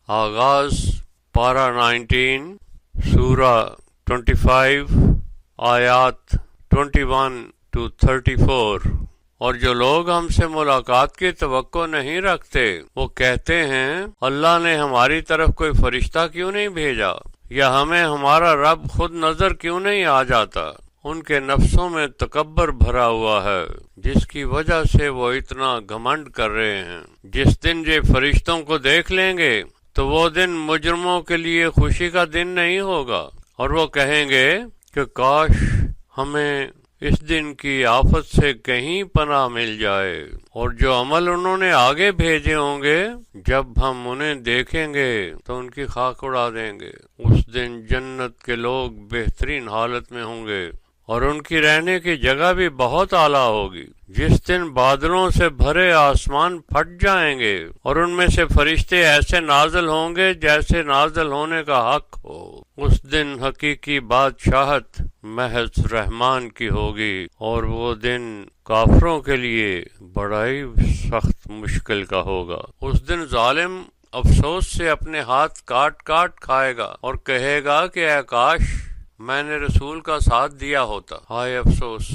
آغاز پارہ 19 سورہ 25 آیات 21 to 34۔ اور جو لوگ ہم سے ملاقات کی توقع نہیں رکھتے وہ کہتے ہیں اللہ نے ہماری طرف کوئی فرشتہ کیوں نہیں بھیجا، یا ہمیں ہمارا رب خود نظر کیوں نہیں آ جاتا۔ ان کے نفسوں میں تکبر بھرا ہوا ہے جس کی وجہ سے وہ اتنا گھمنڈ کر رہے ہیں۔ جس دن یہ فرشتوں کو دیکھ لیں گے تو وہ دن مجرموں کے لیے خوشی کا دن نہیں ہوگا، اور وہ کہیں گے کہ کاش ہمیں اس دن کی آفت سے کہیں پناہ مل جائے۔ اور جو عمل انہوں نے آگے بھیجے ہوں گے جب ہم انہیں دیکھیں گے تو ان کی خاک اڑا دیں گے۔ اس دن جنت کے لوگ بہترین حالت میں ہوں گے اور ان کی رہنے کی جگہ بھی بہت اعلیٰ ہوگی۔ جس دن بادلوں سے بھرے آسمان پھٹ جائیں گے اور ان میں سے فرشتے ایسے نازل ہوں گے جیسے نازل ہونے کا حق ہو۔ اس دن حقیقی بادشاہت محض رحمان کی ہوگی، اور وہ دن کافروں کے لیے بڑا ہی سخت مشکل کا ہوگا۔ اس دن ظالم افسوس سے اپنے ہاتھ کاٹ کاٹ کھائے گا اور کہے گا کہ اے کاش میں نے رسول کا ساتھ دیا ہوتا، ہائے افسوس،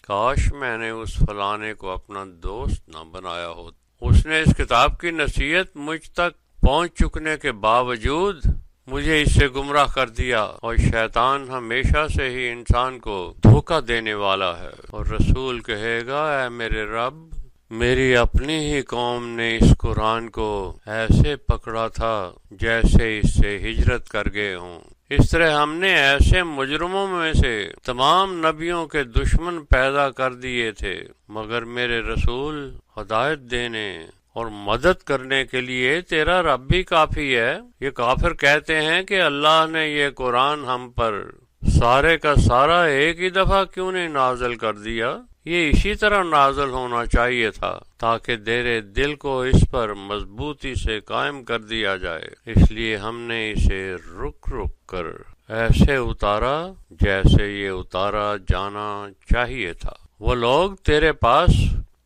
کاش میں نے اس فلانے کو اپنا دوست نہ بنایا ہوتا۔ اس نے اس کتاب کی نصیحت مجھ تک پہنچ چکنے کے باوجود مجھے اس سے گمراہ کر دیا، اور شیطان ہمیشہ سے ہی انسان کو دھوکہ دینے والا ہے۔ اور رسول کہے گا اے میرے رب، میری اپنی ہی قوم نے اس قرآن کو ایسے پکڑا تھا جیسے اس سے ہجرت کر گئے ہوں۔ اس طرح ہم نے ایسے مجرموں میں سے تمام نبیوں کے دشمن پیدا کر دیے تھے، مگر میرے رسول ہدایت دینے اور مدد کرنے کے لیے تیرا رب بھی کافی ہے۔ یہ کافر کہتے ہیں کہ اللہ نے یہ قرآن ہم پر سارے کا سارا ایک ہی دفعہ کیوں نہیں نازل کر دیا؟ یہ اسی طرح نازل ہونا چاہیے تھا تاکہ تیرے دل کو اس پر مضبوطی سے قائم کر دیا جائے۔ اس لیے ہم نے اسے رک رک کر ایسے اتارا جیسے یہ اتارا جانا چاہیے تھا۔ وہ لوگ تیرے پاس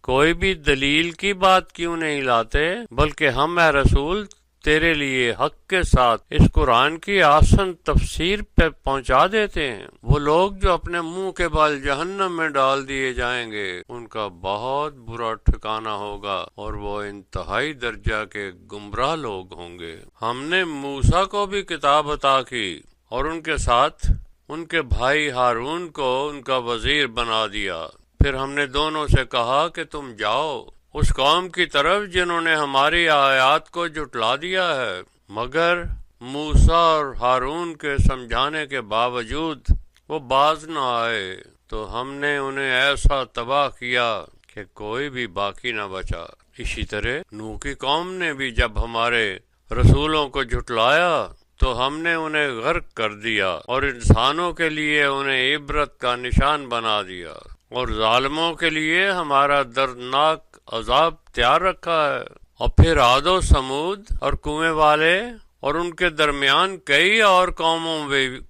کوئی بھی دلیل کی بات کیوں نہیں لاتے، بلکہ ہم اے رسول تیرے لیے حق کے ساتھ اس قرآن کی آسن تفسیر پہ پہنچا دیتے ہیں۔ وہ لوگ جو اپنے منہ کے بال جہنم میں ڈال دیے جائیں گے ان کا بہت برا ٹھکانہ ہوگا، اور وہ انتہائی درجہ کے گمراہ لوگ ہوں گے۔ ہم نے موسیٰ کو بھی کتاب عطا کی اور ان کے ساتھ ان کے بھائی ہارون کو ان کا وزیر بنا دیا۔ پھر ہم نے دونوں سے کہا کہ تم جاؤ اس قوم کی طرف جنہوں نے ہماری آیات کو جھٹلا دیا ہے، مگر موسیٰ اور ہارون کے سمجھانے کے باوجود وہ باز نہ آئے، تو ہم نے انہیں ایسا تباہ کیا کہ کوئی بھی باقی نہ بچا۔ اسی طرح نوح کی قوم نے بھی جب ہمارے رسولوں کو جھٹلایا تو ہم نے انہیں غرق کر دیا اور انسانوں کے لیے انہیں عبرت کا نشان بنا دیا، اور ظالموں کے لیے ہمارا دردناک عذاب تیار رکھا ہے۔ اور پھر عاد و سمود اور کنویں والے اور ان کے درمیان کئی اور قوموں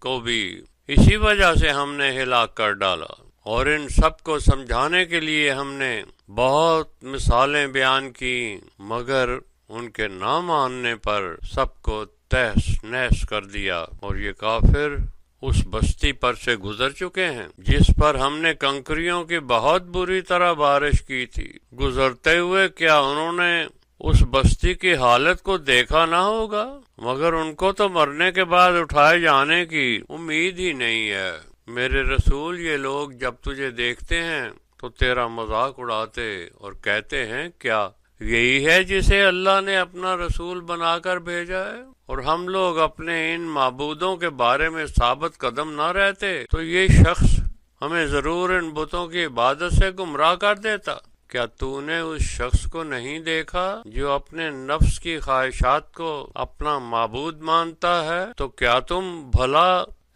کو بھی اسی وجہ سے ہم نے ہلاک کر ڈالا، اور ان سب کو سمجھانے کے لیے ہم نے بہت مثالیں بیان کی، مگر ان کے نہ ماننے پر سب کو تہس نہس کر دیا۔ اور یہ کافر اس بستی پر سے گزر چکے ہیں جس پر ہم نے کنکریوں کی بہت بری طرح بارش کی تھی۔ گزرتے ہوئے کیا انہوں نے اس بستی کی حالت کو دیکھا نہ ہوگا؟ مگر ان کو تو مرنے کے بعد اٹھائے جانے کی امید ہی نہیں ہے۔ میرے رسول، یہ لوگ جب تجھے دیکھتے ہیں تو تیرا مذاق اڑاتے اور کہتے ہیں کیا یہی ہے جسے اللہ نے اپنا رسول بنا کر بھیجا ہے؟ اور ہم لوگ اپنے ان معبودوں کے بارے میں ثابت قدم نہ رہتے تو یہ شخص ہمیں ضرور ان بتوں کی عبادت سے گمراہ کر دیتا۔ کیا تو نے اس شخص کو نہیں دیکھا جو اپنے نفس کی خواہشات کو اپنا معبود مانتا ہے؟ تو کیا تم بھلا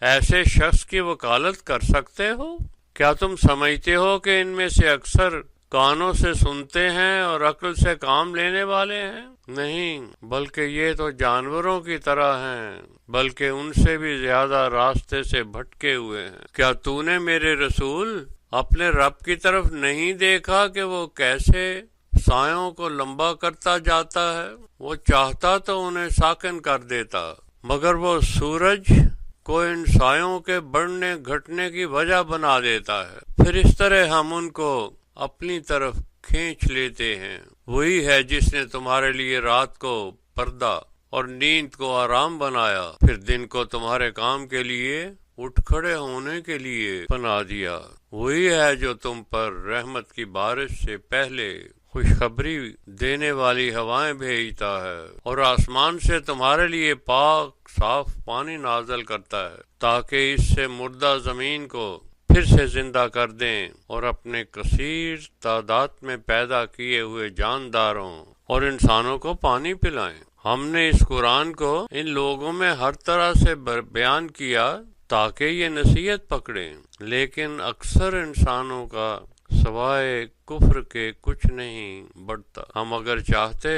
ایسے شخص کی وکالت کر سکتے ہو؟ کیا تم سمجھتے ہو کہ ان میں سے اکثر کانوں سے سنتے ہیں اور عقل سے کام لینے والے ہیں؟ نہیں، بلکہ یہ تو جانوروں کی طرح ہیں، بلکہ ان سے بھی زیادہ راستے سے بھٹکے ہوئے ہیں۔ کیا تو نے میرے رسول اپنے رب کی طرف نہیں دیکھا کہ وہ کیسے سایوں کو لمبا کرتا جاتا ہے، وہ چاہتا تو انہیں ساکن کر دیتا، مگر وہ سورج کو ان سایوں کے بڑھنے گھٹنے کی وجہ بنا دیتا ہے، پھر اس طرح ہم ان کو اپنی طرف کھینچ لیتے ہیں۔ وہی ہے جس نے تمہارے لیے رات کو پردہ اور نیند کو آرام بنایا، پھر دن کو تمہارے کام کے لیے اٹھ کھڑے ہونے کے لیے بنا دیا۔ وہی ہے جو تم پر رحمت کی بارش سے پہلے خوشخبری دینے والی ہوائیں بھیجتا ہے، اور آسمان سے تمہارے لیے پاک صاف پانی نازل کرتا ہے، تاکہ اس سے مردہ زمین کو پھر سے زندہ کر دیں اور اپنے کثیر تعداد میں پیدا کیے ہوئے جانداروں اور انسانوں کو پانی پلائیں۔ ہم نے اس قرآن کو ان لوگوں میں ہر طرح سے بیان کیا تاکہ یہ نصیحت پکڑیں، لیکن اکثر انسانوں کا سوائے کفر کے کچھ نہیں بڑھتا۔ ہم اگر چاہتے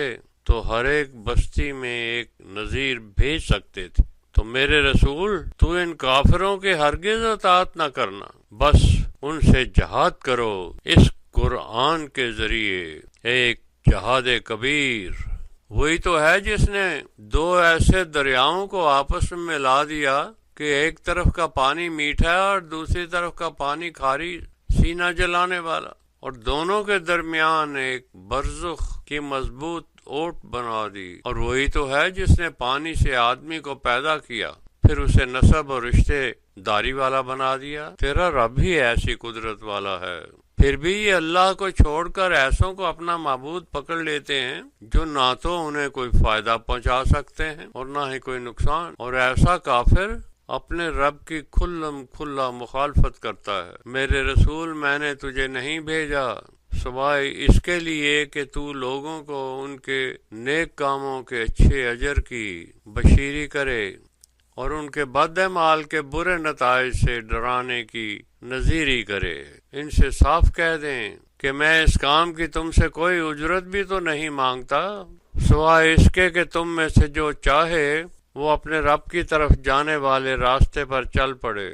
تو ہر ایک بستی میں ایک نذیر بھیج سکتے تھے، تو میرے رسول تو ان کافروں کے ہرگز اطاعت نہ کرنا، بس ان سے جہاد کرو اس قرآن کے ذریعے، ایک جہاد کبیر۔ وہی تو ہے جس نے دو ایسے دریاؤں کو آپس میں ملا دیا کہ ایک طرف کا پانی میٹھا ہے اور دوسری طرف کا پانی کھاری سینہ جلانے والا، اور دونوں کے درمیان ایک برزخ کی مضبوط اوٹ بنا دی۔ اور وہی تو ہے جس نے پانی سے آدمی کو پیدا کیا، پھر اسے نسب اور رشتے داری والا بنا دیا۔ تیرا رب ہی ایسی قدرت والا ہے۔ پھر بھی یہ اللہ کو چھوڑ کر ایسوں کو اپنا معبود پکڑ لیتے ہیں جو نہ تو انہیں کوئی فائدہ پہنچا سکتے ہیں اور نہ ہی کوئی نقصان، اور ایسا کافر اپنے رب کی کھلم کھلا مخالفت کرتا ہے۔ میرے رسول، میں نے تجھے نہیں بھیجا سوائے اس کے لیے کہ تو لوگوں کو ان کے نیک کاموں کے اچھے اجر کی بشیری کرے اور ان کے بد اعمال کے برے نتائج سے ڈرانے کی نذیری کرے۔ ان سے صاف کہہ دیں کہ میں اس کام کی تم سے کوئی اجرت بھی تو نہیں مانگتا، سوائے اس کے کہ تم میں سے جو چاہے وہ اپنے رب کی طرف جانے والے راستے پر چل پڑے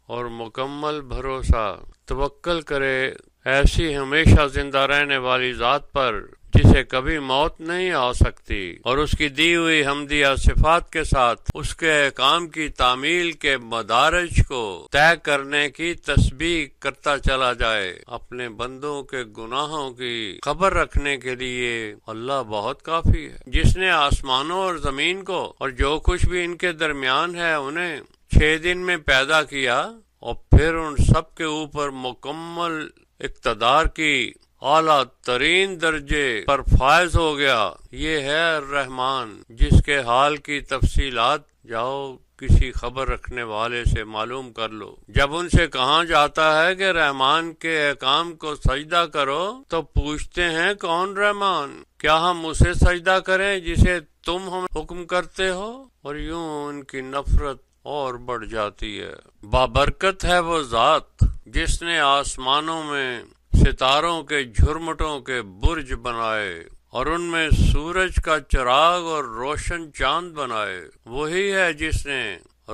اور مکمل بھروسہ توکل کرے ایسی ہمیشہ زندہ رہنے والی ذات پر جسے کبھی موت نہیں آ سکتی، اور اس کی دی ہوئی حمدیہ صفات کے ساتھ اس کے احکام کی تعمیل کے مدارج کو طے کرنے کی تسبیح کرتا چلا جائے۔ اپنے بندوں کے گناہوں کی خبر رکھنے کے لیے اللہ بہت کافی ہے، جس نے آسمانوں اور زمین کو اور جو کچھ بھی ان کے درمیان ہے انہیں 6 دن میں پیدا کیا، اور پھر ان سب کے اوپر مکمل اقتدار کی اعلیٰ ترین درجے پر فائز ہو گیا۔ یہ ہے الرحمن، جس کے حال کی تفصیلات جاؤ کسی خبر رکھنے والے سے معلوم کر لو۔ جب ان سے کہا جاتا ہے کہ رحمان کے احکام کو سجدہ کرو تو پوچھتے ہیں کون رحمان؟ کیا ہم اسے سجدہ کریں جسے تم ہمیں حکم کرتے ہو؟ اور یوں ان کی نفرت اور بڑھ جاتی ہے۔ بابرکت ہے وہ ذات جس نے آسمانوں میں ستاروں کے جھرمٹوں کے برج بنائے اور ان میں سورج کا چراغ اور روشن چاند بنائے۔ وہی ہے جس نے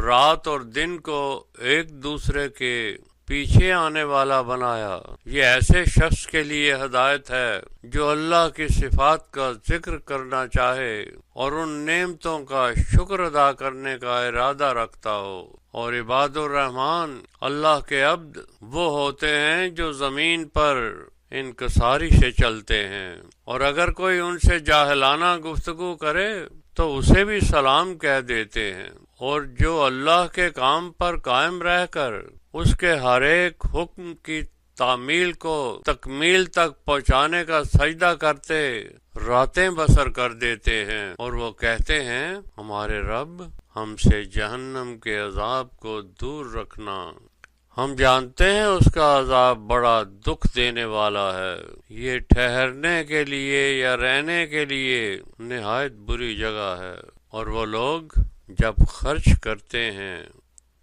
رات اور دن کو ایک دوسرے کے پیچھے آنے والا بنایا۔ یہ ایسے شخص کے لیے ہدایت ہے جو اللہ کی صفات کا ذکر کرنا چاہے اور ان نعمتوں کا شکر ادا کرنے کا ارادہ رکھتا ہو۔ اور عباد الرحمن اللہ کے عبد وہ ہوتے ہیں جو زمین پر انکساری سے چلتے ہیں، اور اگر کوئی ان سے جاہلانہ گفتگو کرے تو اسے بھی سلام کہہ دیتے ہیں، اور جو اللہ کے کام پر قائم رہ کر اس کے ہر ایک حکم کی تعمیل کو تکمیل تک پہنچانے کا سجدہ کرتے راتیں بسر کر دیتے ہیں، اور وہ کہتے ہیں ہمارے رب ہم سے جہنم کے عذاب کو دور رکھنا، ہم جانتے ہیں اس کا عذاب بڑا دکھ دینے والا ہے، یہ ٹھہرنے کے لیے یا رہنے کے لیے نہایت بری جگہ ہے۔ اور وہ لوگ جب خرچ کرتے ہیں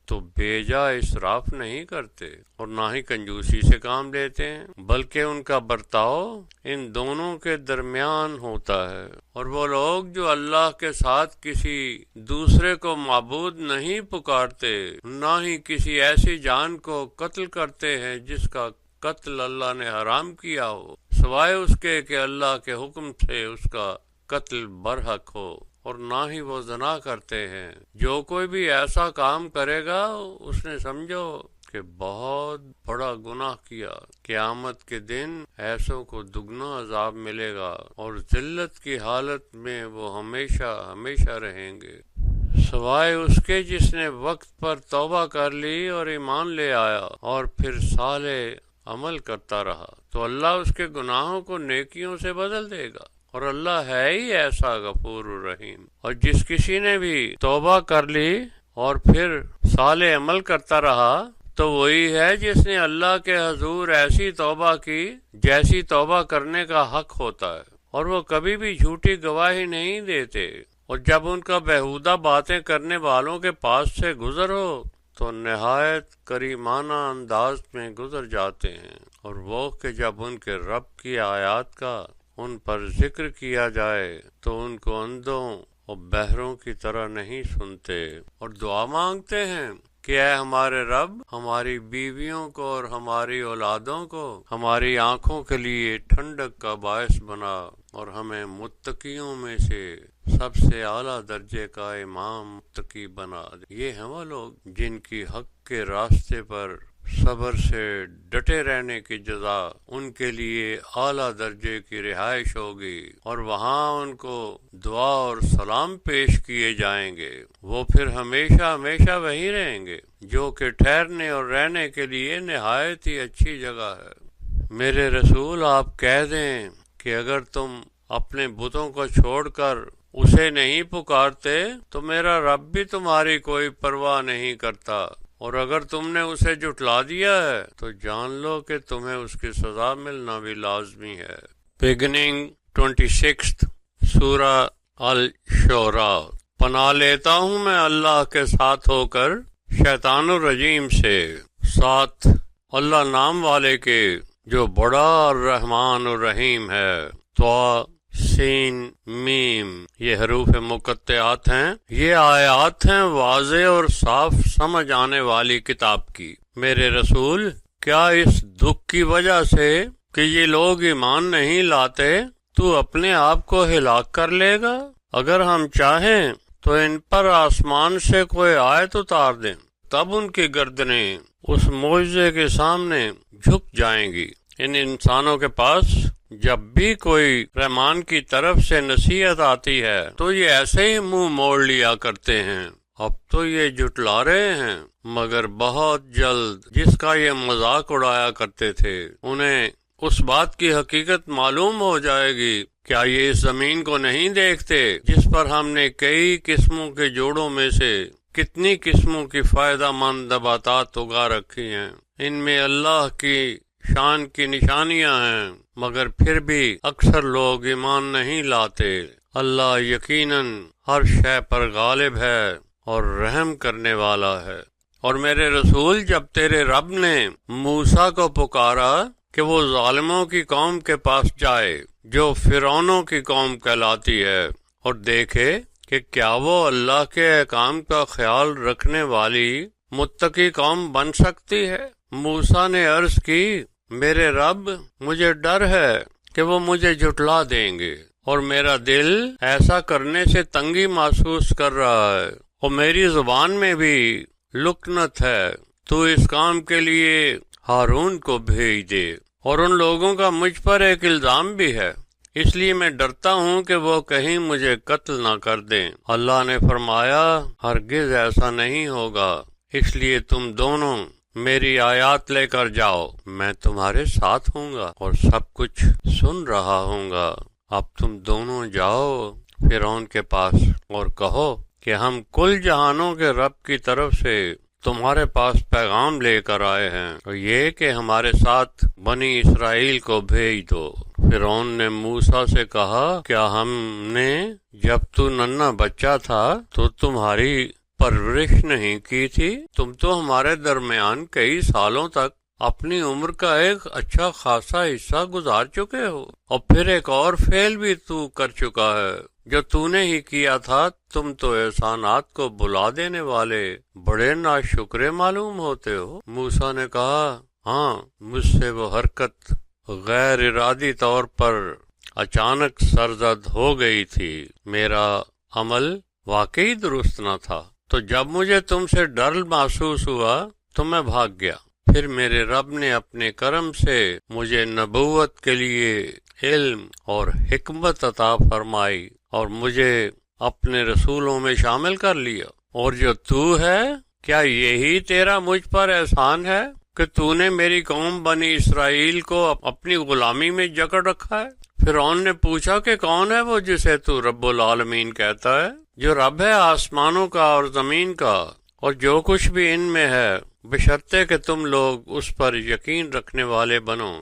تو بیجا اسراف نہیں کرتے اور نہ ہی کنجوسی سے کام لیتے ہیں، بلکہ ان کا برتاؤ ان دونوں کے درمیان ہوتا ہے۔ اور وہ لوگ جو اللہ کے ساتھ کسی دوسرے کو معبود نہیں پکارتے، نہ ہی کسی ایسی جان کو قتل کرتے ہیں جس کا قتل اللہ نے حرام کیا ہو، سوائے اس کے کہ اللہ کے حکم سے اس کا قتل برحق ہو، اور نہ ہی وہ زنا کرتے ہیں۔ جو کوئی بھی ایسا کام کرے گا اس نے سمجھو کہ بہت بڑا گناہ کیا۔ قیامت کے دن ایسوں کو دگنا عذاب ملے گا اور ذلت کی حالت میں وہ ہمیشہ ہمیشہ رہیں گے، سوائے اس کے جس نے وقت پر توبہ کر لی اور ایمان لے آیا اور پھر صالح عمل کرتا رہا، تو اللہ اس کے گناہوں کو نیکیوں سے بدل دے گا، اور اللہ ہے ہی ایسا غفور الرحیم۔ اور جس کسی نے بھی توبہ کر لی اور پھر صالح عمل کرتا رہا تو وہی ہے جس نے اللہ کے حضور ایسی توبہ کی جیسی توبہ کرنے کا حق ہوتا ہے، اور وہ کبھی بھی جھوٹی گواہی نہیں دیتے، اور جب ان کا بیہودہ باتیں کرنے والوں کے پاس سے گزر ہو تو نہایت کریمانہ انداز میں گزر جاتے ہیں، اور وہ کہ جب ان کے رب کی آیات کا ان پر ذکر کیا جائے تو ان کو اندھوں اور بہروں کی طرح نہیں سنتے، اور دعا مانگتے ہیں کہ اے ہمارے رب، ہماری بیویوں کو اور ہماری اولادوں کو ہماری آنکھوں کے لیے ٹھنڈک کا باعث بنا، اور ہمیں متقیوں میں سے سب سے اعلیٰ درجے کا امام متقی بنا دے۔ یہ ہیں وہ لوگ جن کی حق کے راستے پر صبر سے ڈٹے رہنے کی جزا ان کے لیے اعلیٰ درجے کی رہائش ہوگی، اور وہاں ان کو دعا اور سلام پیش کیے جائیں گے، وہ پھر ہمیشہ ہمیشہ وہیں رہیں گے، جو کہ ٹھہرنے اور رہنے کے لیے نہایت ہی اچھی جگہ ہے۔ میرے رسول، آپ کہہ دیں کہ اگر تم اپنے بتوں کو چھوڑ کر اسے نہیں پکارتے تو میرا رب بھی تمہاری کوئی پرواہ نہیں کرتا، اور اگر تم نے اسے جھٹلا دیا ہے تو جان لو کہ تمہیں اس کی سزا ملنا بھی لازمی ہے۔ بگننگ 26 سورہ الشعراء۔ پناہ لیتا ہوں میں اللہ کے ساتھ ہو کر شیطان الرجیم سے، ساتھ اللہ نام والے کے جو بڑا الرحمن الرحیم ہے۔ طا سین میم، یہ حروف مقطعات ہیں، یہ آیات ہیں واضح اور صاف سمجھ آنے والی کتاب کی۔ میرے رسول، کیا اس دکھ کی وجہ سے کہ یہ لوگ ایمان نہیں لاتے تو اپنے آپ کو ہلاک کر لے گا؟ اگر ہم چاہیں تو ان پر آسمان سے کوئی آیت اتار دیں، تب ان کی گردنیں اس معجزے کے سامنے جھک جائیں گی۔ ان انسانوں کے پاس جب بھی کوئی رحمان کی طرف سے نصیحت آتی ہے تو یہ ایسے ہی منہ موڑ لیا کرتے ہیں۔ اب تو یہ جھٹلا رہے ہیں، مگر بہت جلد جس کا یہ مذاق اڑایا کرتے تھے انہیں اس بات کی حقیقت معلوم ہو جائے گی۔ کیا یہ اس زمین کو نہیں دیکھتے جس پر ہم نے کئی قسموں کے جوڑوں میں سے کتنی قسموں کی فائدہ مند نباتات اگا رکھی ہیں؟ ان میں اللہ کی شان کی نشانیاں ہیں، مگر پھر بھی اکثر لوگ ایمان نہیں لاتے۔ اللہ یقیناً ہر شے پر غالب ہے اور رحم کرنے والا ہے۔ اور میرے رسول، جب تیرے رب نے موسیٰ کو پکارا کہ وہ ظالموں کی قوم کے پاس جائے جو فرعونوں کی قوم کہلاتی ہے، اور دیکھے کہ کیا وہ اللہ کے احکام کا خیال رکھنے والی متقی قوم بن سکتی ہے، موسیٰ نے عرض کی، میرے رب، مجھے ڈر ہے کہ وہ مجھے جھٹلا دیں گے، اور میرا دل ایسا کرنے سے تنگی محسوس کر رہا ہے، اور میری زبان میں بھی لکنت ہے۔ تو اس کام کے لیے ہارون کو بھیج دے، اور ان لوگوں کا مجھ پر ایک الزام بھی ہے، اس لیے میں ڈرتا ہوں کہ وہ کہیں مجھے قتل نہ کر دیں۔ اللہ نے فرمایا، ہرگز ایسا نہیں ہوگا، اس لیے تم دونوں میری آیات لے کر جاؤ، میں تمہارے ساتھ ہوں گا اور سب کچھ سن رہا ہوں گا۔ اب تم دونوں جاؤ فرعون کے پاس اور کہو کہ ہم کل جہانوں کے رب کی طرف سے تمہارے پاس پیغام لے کر آئے ہیں، اور یہ کہ ہمارے ساتھ بنی اسرائیل کو بھیج دو۔ فرعون نے موسیٰ سے کہا، کیا ہم نے جب تو ننھا بچہ تھا تو تمہاری پرورش نہیں کی تھی؟ تم تو ہمارے درمیان کئی سالوں تک اپنی عمر کا ایک اچھا خاصا حصہ گزار چکے ہو، اور پھر ایک اور فعل بھی تو کر چکا ہے جو تو نے ہی کیا تھا۔ تم تو احسانات کو بلا دینے والے بڑے ناشکرے معلوم ہوتے ہو۔ موسیٰ نے کہا، ہاں، مجھ سے وہ حرکت غیر ارادی طور پر اچانک سرزد ہو گئی تھی، میرا عمل واقعی درست نہ تھا، تو جب مجھے تم سے ڈر محسوس ہوا تو میں بھاگ گیا۔ پھر میرے رب نے اپنے کرم سے مجھے نبوت کے لیے علم اور حکمت عطا فرمائی اور مجھے اپنے رسولوں میں شامل کر لیا۔ اور جو تو ہے، کیا یہی تیرا مجھ پر احسان ہے کہ تو نے میری قوم بنی اسرائیل کو اپنی غلامی میں جکڑ رکھا ہے؟ فرعون نے پوچھا کہ کون ہے وہ جسے تو رب العالمین کہتا ہے؟ جو رب ہے آسمانوں کا اور زمین کا اور جو کچھ بھی ان میں ہے، بشرطے کہ تم لوگ اس پر یقین رکھنے والے بنو۔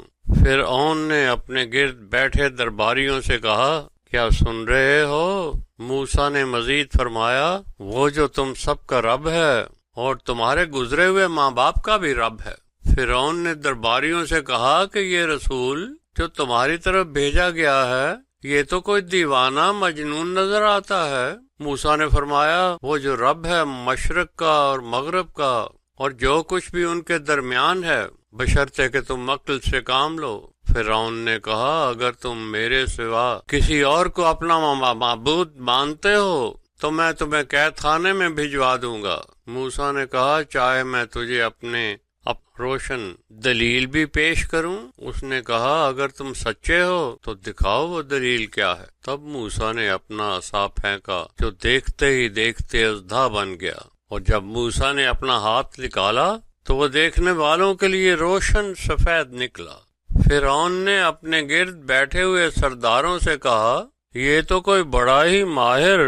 فرعون نے اپنے گرد بیٹھے درباریوں سے کہا، کیا سن رہے ہو؟ موسیٰ نے مزید فرمایا، وہ جو تم سب کا رب ہے اور تمہارے گزرے ہوئے ماں باپ کا بھی رب ہے۔ فرعون نے درباریوں سے کہا کہ یہ رسول جو تمہاری طرف بھیجا گیا ہے، یہ تو کوئی دیوانہ مجنون نظر آتا ہے۔ موسیٰ نے فرمایا، وہ جو رب ہے مشرق کا اور مغرب کا اور جو کچھ بھی ان کے درمیان ہے، بشرطے کہ تم عقل سے کام لو۔ فرعون نے کہا، اگر تم میرے سوا کسی اور کو اپنا معبود مانتے ہو تو میں تمہیں قید خانے میں بھجوا دوں گا۔ موسیٰ نے کہا، چاہے میں تجھے اپنے روشن دلیل بھی پیش کروں؟ اس نے کہا، اگر تم سچے ہو تو دکھاؤ وہ دلیل کیا ہے۔ تب موسیٰ نے اپنا عصا پھینکا جو دیکھتے ہی دیکھتے اژدھا بن گیا، اور جب موسیٰ نے اپنا ہاتھ نکالا تو وہ دیکھنے والوں کے لیے روشن سفید نکلا۔ فرعون نے اپنے گرد بیٹھے ہوئے سرداروں سے کہا، یہ تو کوئی بڑا ہی ماہر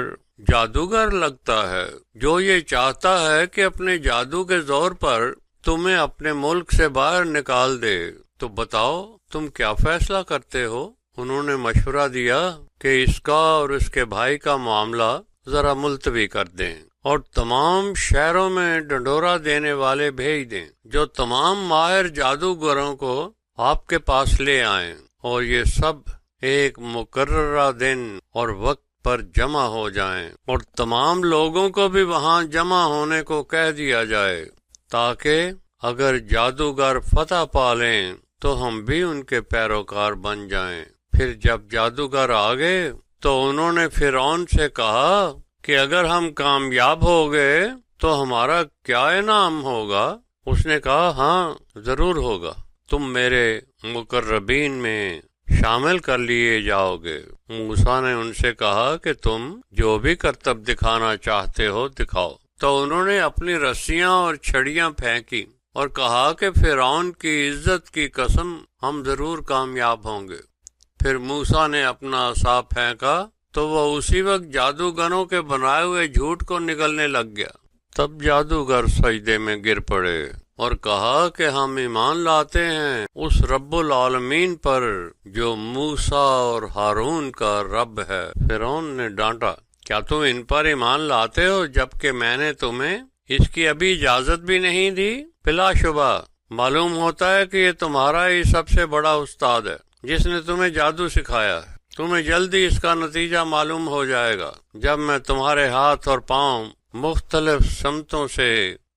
جادوگر لگتا ہے جو یہ چاہتا ہے کہ اپنے جادو کے زور پر تمہیں اپنے ملک سے باہر نکال دے، تو بتاؤ تم کیا فیصلہ کرتے ہو؟ انہوں نے مشورہ دیا کہ اس کا اور اس کے بھائی کا معاملہ ذرا ملتوی کر دیں اور تمام شہروں میں ڈنڈورا دینے والے بھیج دیں جو تمام ماہر جادوگروں کو آپ کے پاس لے آئیں، اور یہ سب ایک مقررہ دن اور وقت پر جمع ہو جائیں، اور تمام لوگوں کو بھی وہاں جمع ہونے کو کہہ دیا جائے، تاکہ اگر جادوگر فتح پا لیں تو ہم بھی ان کے پیروکار بن جائیں۔ پھر جب جادوگر آ گئے تو انہوں نے فرعون سے کہا کہ اگر ہم کامیاب ہو گئے تو ہمارا کیا انعام ہوگا؟ اس نے کہا، ہاں ضرور ہوگا، تم میرے مقربین میں شامل کر لیے جاؤ گے۔ موسیٰ نے ان سے کہا کہ تم جو بھی کرتب دکھانا چاہتے ہو دکھاؤ۔ تو انہوں نے اپنی رسیاں اور چھڑیاں پھینکی اور کہا کہ فرعون کی عزت کی قسم ہم ضرور کامیاب ہوں گے۔ پھر موسیٰ نے اپنا عصا پھینکا تو وہ اسی وقت جادوگروں کے بنائے ہوئے جھوٹ کو نگلنے لگ گیا۔ تب جادوگر سجدے میں گر پڑے اور کہا کہ ہم ایمان لاتے ہیں اس رب العالمین پر جو موسیٰ اور ہارون کا رب ہے۔ فرعون نے ڈانٹا، کیا تم ان پر ایمان لاتے ہو جبکہ میں نے تمہیں اس کی ابھی اجازت بھی نہیں دی؟ بلا شبہ معلوم ہوتا ہے کہ یہ تمہارا ہی سب سے بڑا استاد ہے جس نے تمہیں جادو سکھایا ہے۔ تمہیں جلدی اس کا نتیجہ معلوم ہو جائے گا جب میں تمہارے ہاتھ اور پاؤں مختلف سمتوں سے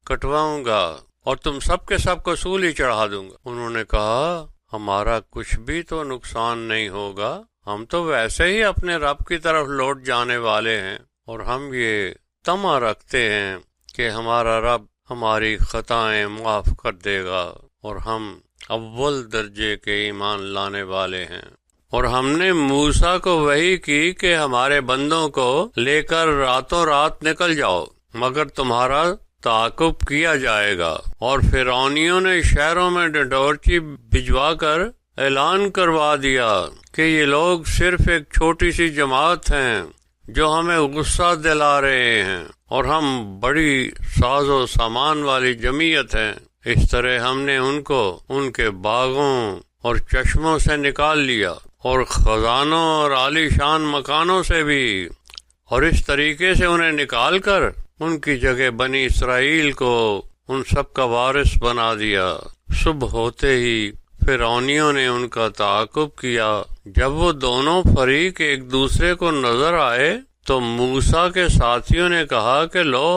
کٹواؤں گا اور تم سب کے سب کو سولی چڑھا دوں گا۔ انہوں نے کہا، ہمارا کچھ بھی تو نقصان نہیں ہوگا، ہم تو ویسے ہی اپنے رب کی طرف لوٹ جانے والے ہیں، اور ہم یہ طمع رکھتے ہیں کہ ہمارا رب ہماری خطائیں معاف کر دے گا، اور ہم اول درجے کے ایمان لانے والے ہیں۔ اور ہم نے موسیٰ کو وحی کی کہ ہمارے بندوں کو لے کر راتوں رات نکل جاؤ، مگر تمہارا تعاقب کیا جائے گا۔ اور فرعونیوں نے شہروں میں ڈنڈورچی بھجوا کر اعلان کروا دیا کہ یہ لوگ صرف ایک چھوٹی سی جماعت ہیں جو ہمیں غصہ دلا رہے ہیں، اور ہم بڑی ساز و سامان والی جمعیت ہیں۔ اس طرح ہم نے ان کو ان کے باغوں اور چشموں سے نکال لیا اور خزانوں اور عالی شان مکانوں سے بھی، اور اس طریقے سے انہیں نکال کر ان کی جگہ بنی اسرائیل کو ان سب کا وارث بنا دیا۔ صبح ہوتے ہی فرعونیوں نے ان کا تعاقب کیا۔ جب وہ دونوں فریق ایک دوسرے کو نظر آئے تو موسیٰ کے ساتھیوں نے کہا کہ لو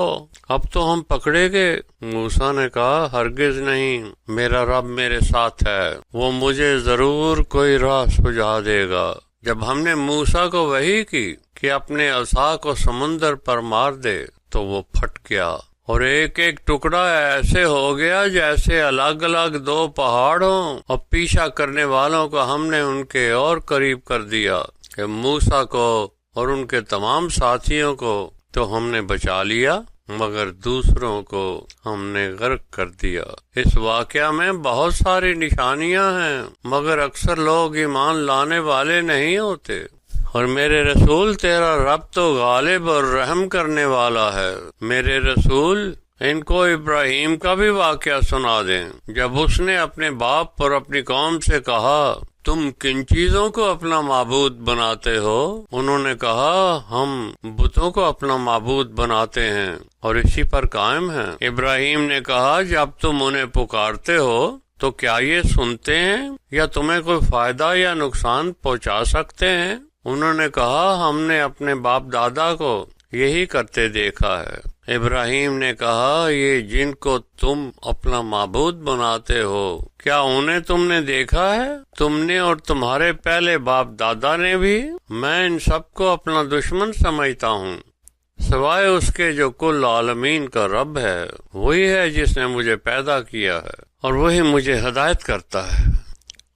اب تو ہم پکڑے گئے۔ موسیٰ نے کہا ہرگز نہیں، میرا رب میرے ساتھ ہے، وہ مجھے ضرور کوئی راہ سجھا دے گا۔ جب ہم نے موسیٰ کو وحی کی کہ اپنے عصا کو سمندر پر مار دے تو وہ پھٹ گیا اور ایک ایک ٹکڑا ایسے ہو گیا جیسے الگ الگ دو پہاڑ ہوں، اور پیچھا کرنے والوں کو ہم نے ان کے اور قریب کر دیا کہ موسیٰ کو اور ان کے تمام ساتھیوں کو تو ہم نے بچا لیا، مگر دوسروں کو ہم نے غرق کر دیا۔ اس واقعہ میں بہت ساری نشانیاں ہیں، مگر اکثر لوگ ایمان لانے والے نہیں ہوتے۔ اور میرے رسول تیرا رب تو غالب اور رحم کرنے والا ہے۔ میرے رسول ان کو ابراہیم کا بھی واقعہ سنا دیں، جب اس نے اپنے باپ اور اپنی قوم سے کہا تم کن چیزوں کو اپنا معبود بناتے ہو؟ انہوں نے کہا ہم بتوں کو اپنا معبود بناتے ہیں اور اسی پر قائم ہیں۔ ابراہیم نے کہا جب تم انہیں پکارتے ہو تو کیا یہ سنتے ہیں یا تمہیں کوئی فائدہ یا نقصان پہنچا سکتے ہیں؟ انہوں نے کہا ہم نے اپنے باپ دادا کو یہی کرتے دیکھا ہے۔ ابراہیم نے کہا یہ جن کو تم اپنا معبود بناتے ہو کیا انہیں تم نے دیکھا ہے؟ تم نے اور تمہارے پہلے باپ دادا نے بھی؟ میں ان سب کو اپنا دشمن سمجھتا ہوں، سوائے اس کے جو کل عالمین کا رب ہے۔ وہی ہے جس نے مجھے پیدا کیا ہے اور وہی مجھے ہدایت کرتا ہے،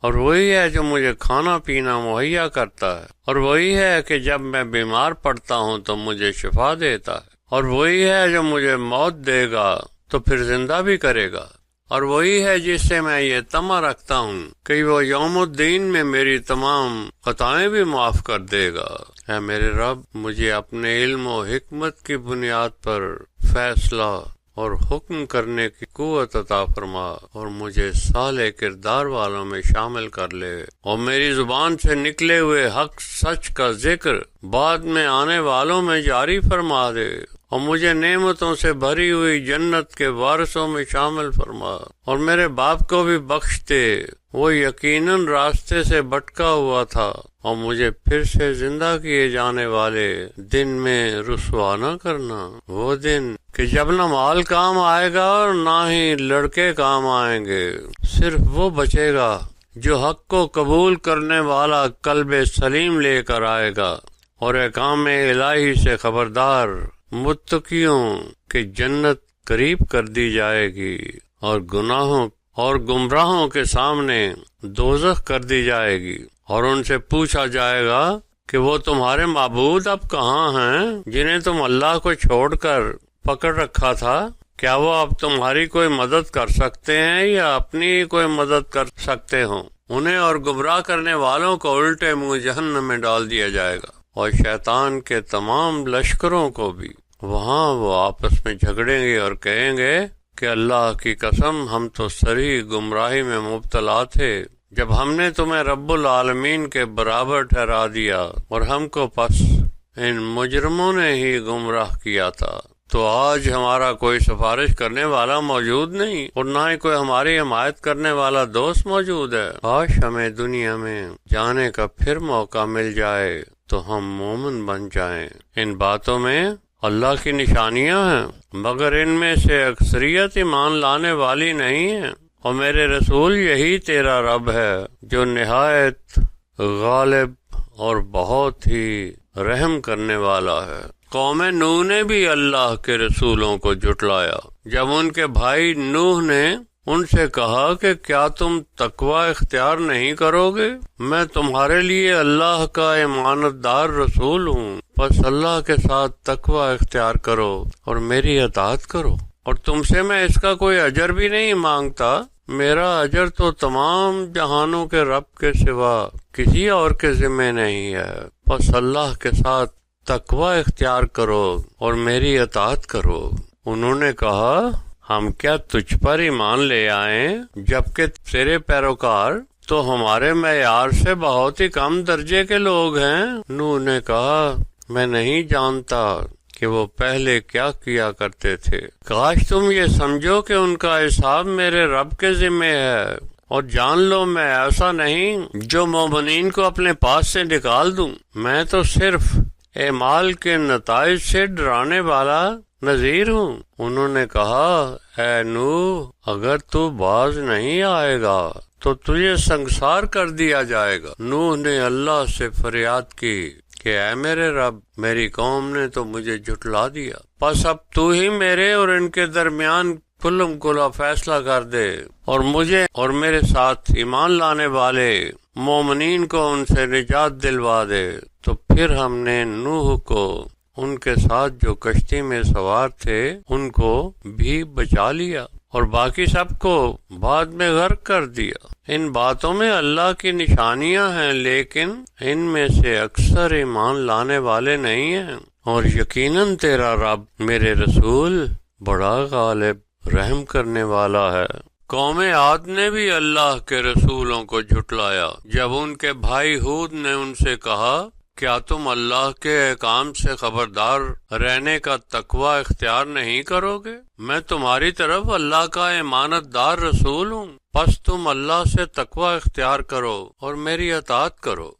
اور وہی ہے جو مجھے کھانا پینا مہیا کرتا ہے، اور وہی ہے کہ جب میں بیمار پڑتا ہوں تو مجھے شفا دیتا ہے، اور وہی ہے جو مجھے موت دے گا تو پھر زندہ بھی کرے گا، اور وہی ہے جس سے میں یہ طمع رکھتا ہوں کہ وہ یوم الدین میں میری تمام خطائیں بھی معاف کر دے گا۔ اے میرے رب مجھے اپنے علم و حکمت کی بنیاد پر فیصلہ اور حکم کرنے کی قوت عطا فرما، اور مجھے صالح کردار والوں میں شامل کر لے، اور میری زبان سے نکلے ہوئے حق سچ کا ذکر بعد میں آنے والوں میں جاری فرما دے، اور مجھے نعمتوں سے بھری ہوئی جنت کے وارثوں میں شامل فرما، اور میرے باپ کو بھی بخش دے، وہ یقیناً راستے سے بھٹکا ہوا تھا، اور مجھے پھر سے زندہ کیے جانے والے دن میں رسوا نہ کرنا، وہ دن کہ جب نہ مال کام آئے گا اور نہ ہی لڑکے کام آئیں گے، صرف وہ بچے گا جو حق کو قبول کرنے والا قلب سلیم لے کر آئے گا، اور احکام الہی سے خبردار متقیوں کی جنت قریب کر دی جائے گی، اور گناہوں اور گمراہوں کے سامنے دوزخ کر دی جائے گی، اور ان سے پوچھا جائے گا کہ وہ تمہارے معبود اب کہاں ہیں جنہیں تم اللہ کو چھوڑ کر پکڑ رکھا تھا؟ کیا وہ اب تمہاری کوئی مدد کر سکتے ہیں یا اپنی کوئی مدد کر سکتے ہوں؟ انہیں اور گمراہ کرنے والوں کو الٹے منہ جہنم میں ڈال دیا جائے گا، اور شیطان کے تمام لشکروں کو بھی۔ وہاں وہ آپس میں جھگڑیں گے اور کہیں گے کہ اللہ کی قسم ہم تو صریح گمراہی میں مبتلا تھے جب ہم نے تمہیں رب العالمین کے برابر ٹھہرا دیا، اور ہم کو پس ان مجرموں نے ہی گمراہ کیا تھا۔ تو آج ہمارا کوئی سفارش کرنے والا موجود نہیں، اور نہ ہی کوئی ہماری حمایت کرنے والا دوست موجود ہے۔ کاش ہمیں دنیا میں جانے کا پھر موقع مل جائے تو ہم مومن بن جائیں۔ ان باتوں میں اللہ کی نشانیاں ہیں، مگر ان میں سے اکثریت ایمان لانے والی نہیں ہے۔ اور میرے رسول یہی تیرا رب ہے جو نہایت غالب اور بہت ہی رحم کرنے والا ہے۔ قوم نوح نے بھی اللہ کے رسولوں کو جھٹلایا جب ان کے بھائی نوح نے ان سے کہا کہ کیا تم تقوی اختیار نہیں کرو گے؟ میں تمہارے لیے اللہ کا امانت دار رسول ہوں، بس اللہ کے ساتھ تقوی اختیار کرو اور میری اطاعت کرو، اور تم سے میں اس کا کوئی اجر بھی نہیں مانگتا، میرا اجر تو تمام جہانوں کے رب کے سوا کسی اور کے ذمہ نہیں ہے، بس اللہ کے ساتھ تقوی اختیار کرو اور میری اطاعت کرو۔ انہوں نے کہا ہم کیا تجھ پر ایمان لے آئیں جبکہ تیرے پیروکار تو ہمارے معیار سے بہت ہی کم درجے کے لوگ ہیں؟ نوح نے کہا میں نہیں جانتا کہ وہ پہلے کیا کیا کرتے تھے، کاش تم یہ سمجھو کہ ان کا حساب میرے رب کے ذمہ ہے، اور جان لو میں ایسا نہیں جو مومنین کو اپنے پاس سے نکال دوں، میں تو صرف اعمال کے نتائج سے ڈرانے والا نذیر ہوں۔ انہوں نے کہا اے نوح اگر تو باز نہیں آئے گا تو تجھے سنگسار کر دیا جائے گا۔ نوح نے اللہ سے فریاد کی کہ اے میرے رب میری قوم نے تو مجھے جھٹلا دیا، پس اب تو ہی میرے اور ان کے درمیان کلم کلا فیصلہ کر دے اور مجھے اور میرے ساتھ ایمان لانے والے مومنین کو ان سے نجات دلوا دے۔ تو پھر ہم نے نوح کو ان کے ساتھ جو کشتی میں سوار تھے ان کو بھی بچا لیا اور باقی سب کو بعد میں غرق کر دیا۔ ان باتوں میں اللہ کی نشانیاں ہیں لیکن ان میں سے اکثر ایمان لانے والے نہیں ہیں، اور یقیناً تیرا رب میرے رسول بڑا غالب رحم کرنے والا ہے۔ قوم عاد نے بھی اللہ کے رسولوں کو جھٹلایا جب ان کے بھائی ہود نے ان سے کہا کیا تم اللہ کے احکام سے خبردار رہنے کا تقوی اختیار نہیں کرو گے؟ میں تمہاری طرف اللہ کا امانت دار رسول ہوں، پس تم اللہ سے تقوی اختیار کرو اور میری اطاعت کرو۔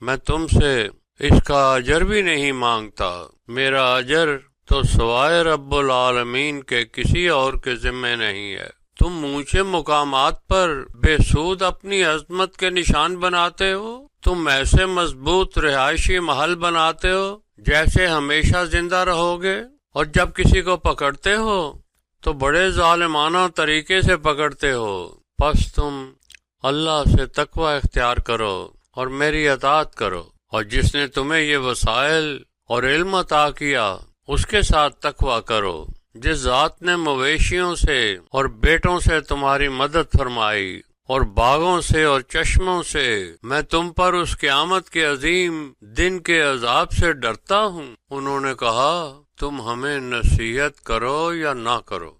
میں تم سے اس کا اجر بھی نہیں مانگتا، میرا اجر تو سوائے رب العالمین کے کسی اور کے ذمہ نہیں ہے۔ تم اونچے مقامات پر بے سود اپنی عظمت کے نشان بناتے ہو، تم ایسے مضبوط رہائشی محل بناتے ہو جیسے ہمیشہ زندہ رہو گے، اور جب کسی کو پکڑتے ہو تو بڑے ظالمانہ طریقے سے پکڑتے ہو۔ پس تم اللہ سے تقوی اختیار کرو اور میری اطاعت کرو، اور جس نے تمہیں یہ وسائل اور علم عطا کیا اس کے ساتھ تقوی کرو۔ جس ذات نے مویشیوں سے اور بیٹوں سے تمہاری مدد فرمائی اور باغوں سے اور چشموں سے، میں تم پر اس قیامت کے عظیم دن کے عذاب سے ڈرتا ہوں۔ انہوں نے کہا تم ہمیں نصیحت کرو یا نہ کرو،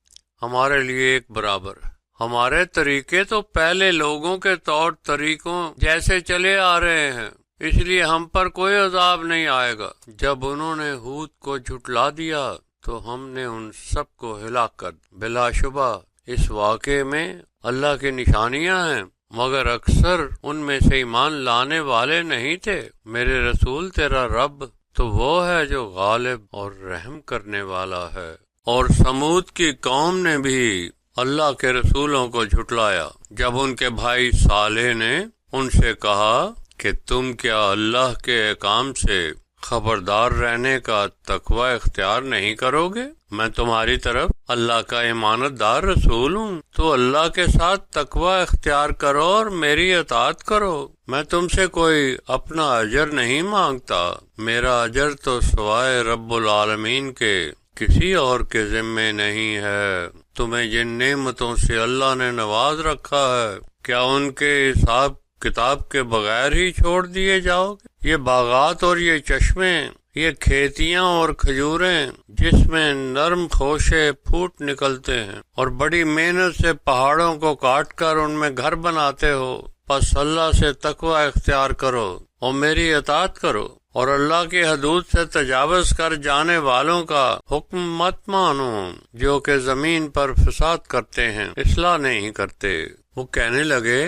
ہمارے لیے ایک برابر ہے، ہمارے طریقے تو پہلے لوگوں کے طور طریقوں جیسے چلے آ رہے ہیں، اس لیے ہم پر کوئی عذاب نہیں آئے گا۔ جب انہوں نے ہود کو جھٹلا دیا تو ہم نے ان سب کو ہلاک کر دیا۔ بلا شبہ اس واقعے میں اللہ کی نشانیاں ہیں مگر اکثر ان میں سے ایمان لانے والے نہیں تھے۔ میرے رسول تیرا رب تو وہ ہے جو غالب اور رحم کرنے والا ہے۔ اور سمود کی قوم نے بھی اللہ کے رسولوں کو جھٹلایا جب ان کے بھائی صالح نے ان سے کہا کہ تم کیا اللہ کے احکام سے خبردار رہنے کا تقوی اختیار نہیں کرو گے؟ میں تمہاری طرف اللہ کا امانت دار رسول ہوں، تو اللہ کے ساتھ تقوی اختیار کرو اور میری اطاعت کرو۔ میں تم سے کوئی اپنا اجر نہیں مانگتا، میرا اجر تو سوائے رب العالمین کے کسی اور کے ذمے نہیں ہے۔ تمہیں جن نعمتوں سے اللہ نے نواز رکھا ہے کیا ان کے حساب کتاب کے بغیر ہی چھوڑ دیے جاؤ گے؟ یہ باغات اور یہ چشمے، یہ کھیتیاں اور کھجوریں جس میں نرم خوشے پھوٹ نکلتے ہیں، اور بڑی محنت سے پہاڑوں کو کاٹ کر ان میں گھر بناتے ہو، پس اللہ سے تقوی اختیار کرو اور میری اطاعت کرو، اور اللہ کی حدود سے تجاوز کر جانے والوں کا حکم مت مانو جو کہ زمین پر فساد کرتے ہیں، اصلاح نہیں کرتے۔ وہ کہنے لگے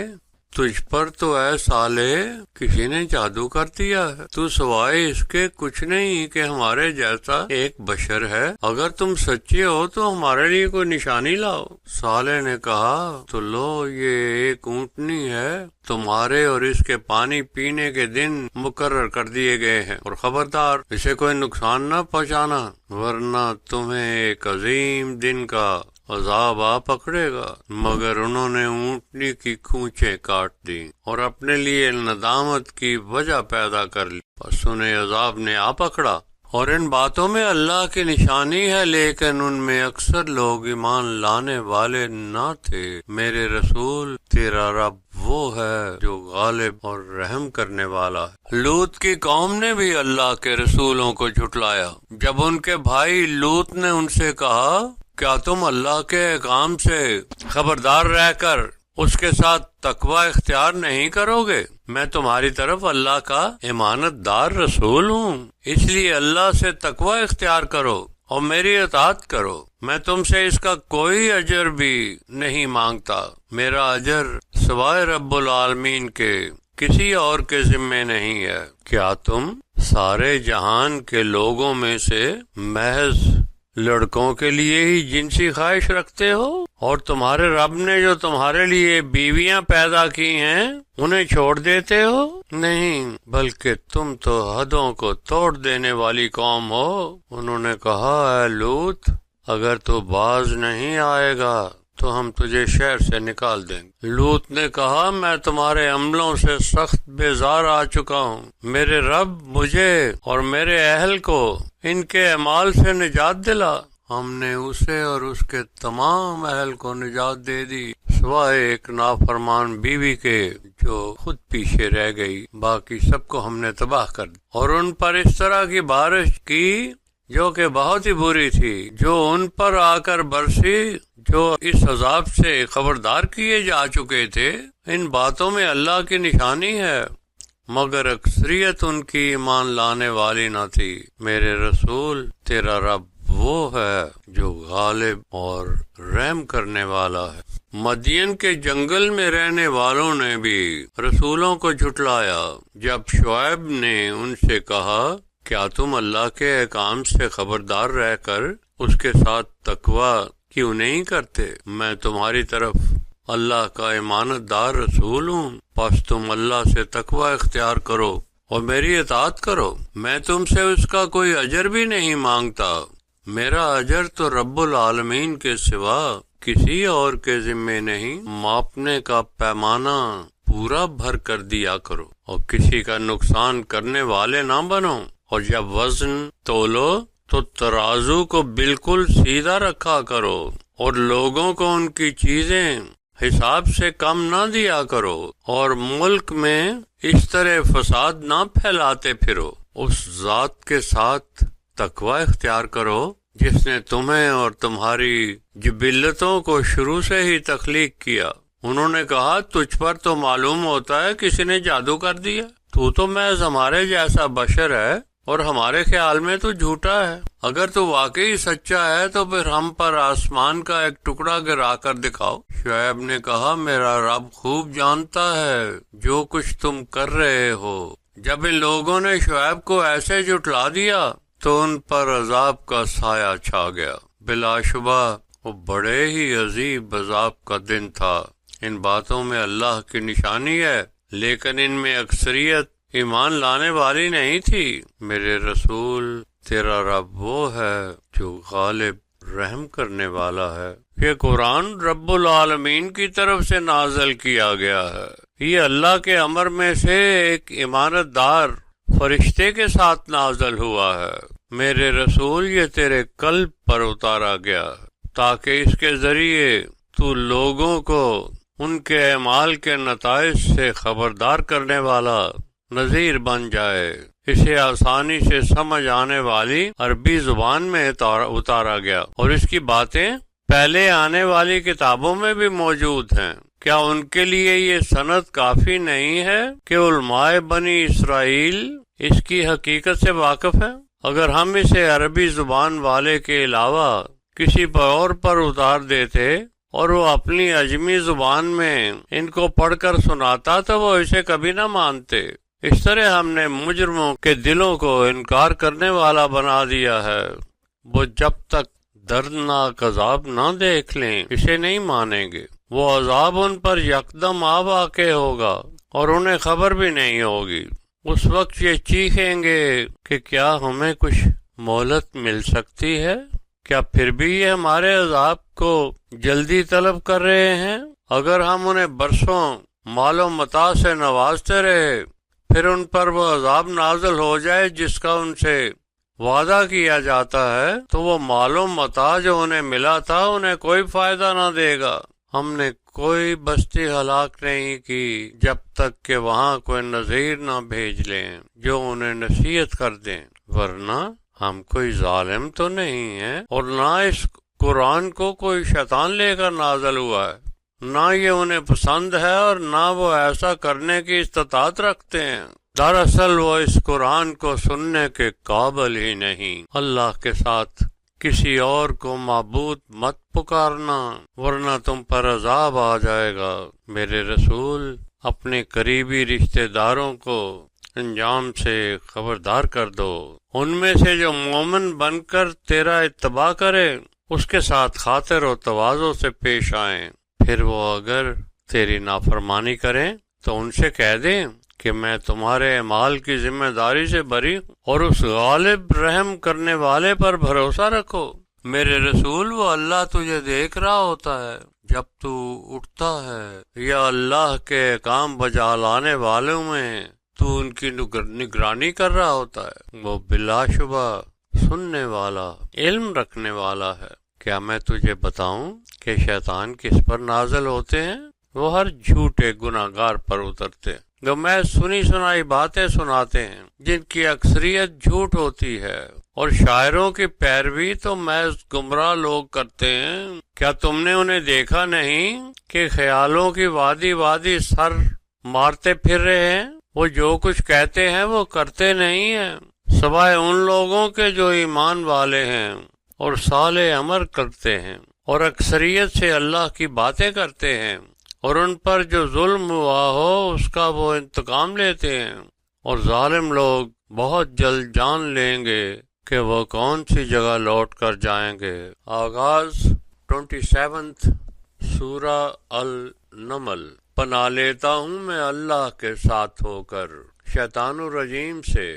تجھ پر تو اے صالح کسی نے جادو کر دیا ہے، تو سوائے اس کے کچھ نہیں کہ ہمارے جیسا ایک بشر ہے، اگر تم سچے ہو تو ہمارے لیے کوئی نشانی لاؤ۔ صالح نے کہا تو لو یہ ایک اونٹنی ہے، تمہارے اور اس کے پانی پینے کے دن مقرر کر دیے گئے ہیں، اور خبردار اسے کوئی نقصان نہ پہنچانا ورنہ تمہیں ایک عظیم دن کا عذاب آ پکڑے گا۔ مگر انہوں نے اونٹنی کی کھونچیں کاٹ دی اور اپنے لیے ندامت کی وجہ پیدا کر لی، پس انہیں عذاب نے آ پکڑا۔ اور ان باتوں میں اللہ کی نشانی ہے لیکن ان میں اکثر لوگ ایمان لانے والے نہ تھے۔ میرے رسول تیرا رب وہ ہے جو غالب اور رحم کرنے والا ہے۔ لوط کی قوم نے بھی اللہ کے رسولوں کو جھٹلایا جب ان کے بھائی لوط نے ان سے کہا کیا تم اللہ کے احکام سے خبردار رہ کر اس کے ساتھ تقوی اختیار نہیں کرو گے؟ میں تمہاری طرف اللہ کا امانت دار رسول ہوں، اس لیے اللہ سے تقوی اختیار کرو اور میری اطاعت کرو۔ میں تم سے اس کا کوئی اجر بھی نہیں مانگتا، میرا اجر سوائے رب العالمین کے کسی اور کے ذمے نہیں ہے۔ کیا تم سارے جہان کے لوگوں میں سے محض لڑکوں کے لیے ہی جنسی خواہش رکھتے ہو، اور تمہارے رب نے جو تمہارے لیے بیویاں پیدا کی ہیں انہیں چھوڑ دیتے ہو؟ نہیں، بلکہ تم تو حدوں کو توڑ دینے والی قوم ہو۔ انہوں نے کہا، اے لوط، اگر تو باز نہیں آئے گا تو ہم تجھے شہر سے نکال دیں گے۔ لوط نے کہا، میں تمہارے عملوں سے سخت بیزار آ چکا ہوں۔ میرے رب مجھے اور میرے اہل کو ان کے اعمال سے نجات دلا۔ ہم نے اسے اور اس کے تمام اہل کو نجات دے دی، سوائے ایک نافرمان بیوی کے جو خود پیچھے رہ گئی، باقی سب کو ہم نے تباہ کر دیا۔ اور ان پر اس طرح کی بارش کی جو کہ بہت ہی بری تھی، جو ان پر آ کر برسی، جو اس عذاب سے خبردار کیے جا چکے تھے۔ ان باتوں میں اللہ کی نشانی ہے، مگر اکثریت ان کی ایمان لانے والی نہ تھی۔ میرے رسول، تیرا رب وہ ہے جو غالب اور رحم کرنے والا ہے۔ مدین کے جنگل میں رہنے والوں نے بھی رسولوں کو جھٹلایا۔ جب شعیب نے ان سے کہا، کیا تم اللہ کے احکام سے خبردار رہ کر اس کے ساتھ تقوی کیوں نہیں کرتے؟ میں تمہاری طرف اللہ کا امانت دار رسول ہوں، پس تم اللہ سے تقوی اختیار کرو اور میری اطاعت کرو۔ میں تم سے اس کا کوئی اجر بھی نہیں مانگتا، میرا اجر تو رب العالمین کے سوا کسی اور کے ذمے نہیں۔ ماپنے کا پیمانہ پورا بھر کر دیا کرو اور کسی کا نقصان کرنے والے نہ بنو، اور جب وزن تولو تو ترازو کو بالکل سیدھا رکھا کرو، اور لوگوں کو ان کی چیزیں حساب سے کم نہ دیا کرو، اور ملک میں اس طرح فساد نہ پھیلاتے پھرو۔ اس ذات کے ساتھ تقوی اختیار کرو جس نے تمہیں اور تمہاری جبلتوں کو شروع سے ہی تخلیق کیا۔ انہوں نے کہا، تجھ پر تو معلوم ہوتا ہے کسی نے جادو کر دیا، تو محض ہمارے جیسا بشر ہے اور ہمارے خیال میں تو جھوٹا ہے۔ اگر تو واقعی سچا ہے تو پھر ہم پر آسمان کا ایک ٹکڑا گرا کر دکھاؤ۔ شعیب نے کہا، میرا رب خوب جانتا ہے جو کچھ تم کر رہے ہو۔ جب ان لوگوں نے شعیب کو ایسے جھٹلا دیا تو ان پر عذاب کا سایہ چھا گیا۔ بلا شبہ وہ بڑے ہی عجیب عذاب کا دن تھا۔ ان باتوں میں اللہ کی نشانی ہے، لیکن ان میں اکثریت ایمان لانے والی نہیں تھی۔ میرے رسول، تیرا رب وہ ہے جو غالب رحم کرنے والا ہے۔ یہ قرآن رب العالمین کی طرف سے نازل کیا گیا ہے۔ یہ اللہ کے امر میں سے ایک امانت دار فرشتے کے ساتھ نازل ہوا ہے۔ میرے رسول، یہ تیرے قلب پر اتارا گیا تاکہ اس کے ذریعے تو لوگوں کو ان کے اعمال کے نتائج سے خبردار کرنے والا نذیر بن جائے۔ اسے آسانی سے سمجھ آنے والی عربی زبان میں اتارا گیا، اور اس کی باتیں پہلے آنے والی کتابوں میں بھی موجود ہیں۔ کیا ان کے لیے یہ سند کافی نہیں ہے کہ علماء بنی اسرائیل اس کی حقیقت سے واقف ہیں؟ اگر ہم اسے عربی زبان والے کے علاوہ کسی اور پر اتار دیتے اور وہ اپنی عجمی زبان میں ان کو پڑھ کر سناتا تو وہ اسے کبھی نہ مانتے۔ اس طرح ہم نے مجرموں کے دلوں کو انکار کرنے والا بنا دیا ہے۔ وہ جب تک دردناک عذاب نہ دیکھ لیں اسے نہیں مانیں گے۔ وہ عذاب ان پر یکدم آ واقع ہوگا اور انہیں خبر بھی نہیں ہوگی۔ اس وقت یہ چیخیں گے کہ کیا ہمیں کچھ مہلت مل سکتی ہے؟ کیا پھر بھی یہ ہمارے عذاب کو جلدی طلب کر رہے ہیں؟ اگر ہم انہیں برسوں مال و متاع سے نوازتے رہے، پھر ان پر وہ عذاب نازل ہو جائے جس کا ان سے وعدہ کیا جاتا ہے، تو وہ مال و متاع جو انہیں ملا تھا انہیں کوئی فائدہ نہ دے گا۔ ہم نے کوئی بستی ہلاک نہیں کی جب تک کہ وہاں کوئی نذیر نہ بھیج لیں جو انہیں نصیحت کر دیں، ورنہ ہم کوئی ظالم تو نہیں ہیں، اور نہ اس قرآن کو کوئی شیطان لے کر نازل ہوا ہے، نہ یہ انہیں پسند ہے اور نہ وہ ایسا کرنے کی استطاعت رکھتے ہیں۔ دراصل وہ اس قرآن کو سننے کے قابل ہی نہیں۔ اللہ کے ساتھ کسی اور کو معبود مت پکارنا ورنہ تم پر عذاب آ جائے گا۔ میرے رسول، اپنے قریبی رشتہ داروں کو انجام سے خبردار کر دو۔ ان میں سے جو مومن بن کر تیرا اتباع کرے اس کے ساتھ خاطر و تواضع سے پیش آئیں، پھر وہ اگر تیری نافرمانی کریں تو ان سے کہہ دیں کہ میں تمہارے اعمال کی ذمہ داری سے بری ہوں، اور اس غالب رحم کرنے والے پر بھروسہ رکھو۔ میرے رسول، وہ اللہ تجھے دیکھ رہا ہوتا ہے جب تو اٹھتا ہے، یا اللہ کے کام بجا لانے والوں میں تو ان کی نگرانی کر رہا ہوتا ہے۔ وہ بلا شبہ سننے والا، علم رکھنے والا ہے۔ کیا میں تجھے بتاؤں کہ شیطان کس پر نازل ہوتے ہیں؟ وہ ہر جھوٹے گناہگار پر اترتے ہیں، جو میں سنی سنائی باتیں سناتے ہیں جن کی اکثریت جھوٹ ہوتی ہے، اور شاعروں کی پیروی تو محض گمراہ لوگ کرتے ہیں۔ کیا تم نے انہیں دیکھا نہیں کہ خیالوں کی وادی وادی سر مارتے پھر رہے ہیں؟ وہ جو کچھ کہتے ہیں وہ کرتے نہیں ہیں، سوائے ان لوگوں کے جو ایمان والے ہیں اور صالح عمل کرتے ہیں، اور اکثریت سے اللہ کی باتیں کرتے ہیں، اور ان پر جو ظلم ہوا ہو اس کا وہ انتقام لیتے ہیں، اور ظالم لوگ بہت جلد جان لیں گے کہ وہ کون سی جگہ لوٹ کر جائیں گے۔ آغاز 27 سورہ النمل۔ پناہ لیتا ہوں میں اللہ کے ساتھ ہو کر شیطان الرجیم سے،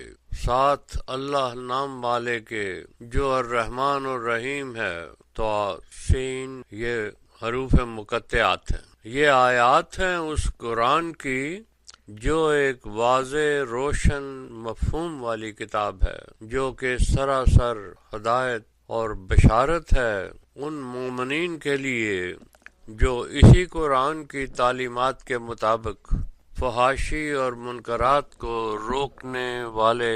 ساتھ اللہ نام والے کے جو الرحمن الرحیم ہے۔ تو سین یہ حروف مقطعات ہیں، یہ آیات ہیں اس قرآن کی جو ایک واضح روشن مفہوم والی کتاب ہے، جو کہ سراسر ہدایت اور بشارت ہے ان مومنین کے لیے جو اسی قرآن کی تعلیمات کے مطابق فحاشی اور منکرات کو روکنے والے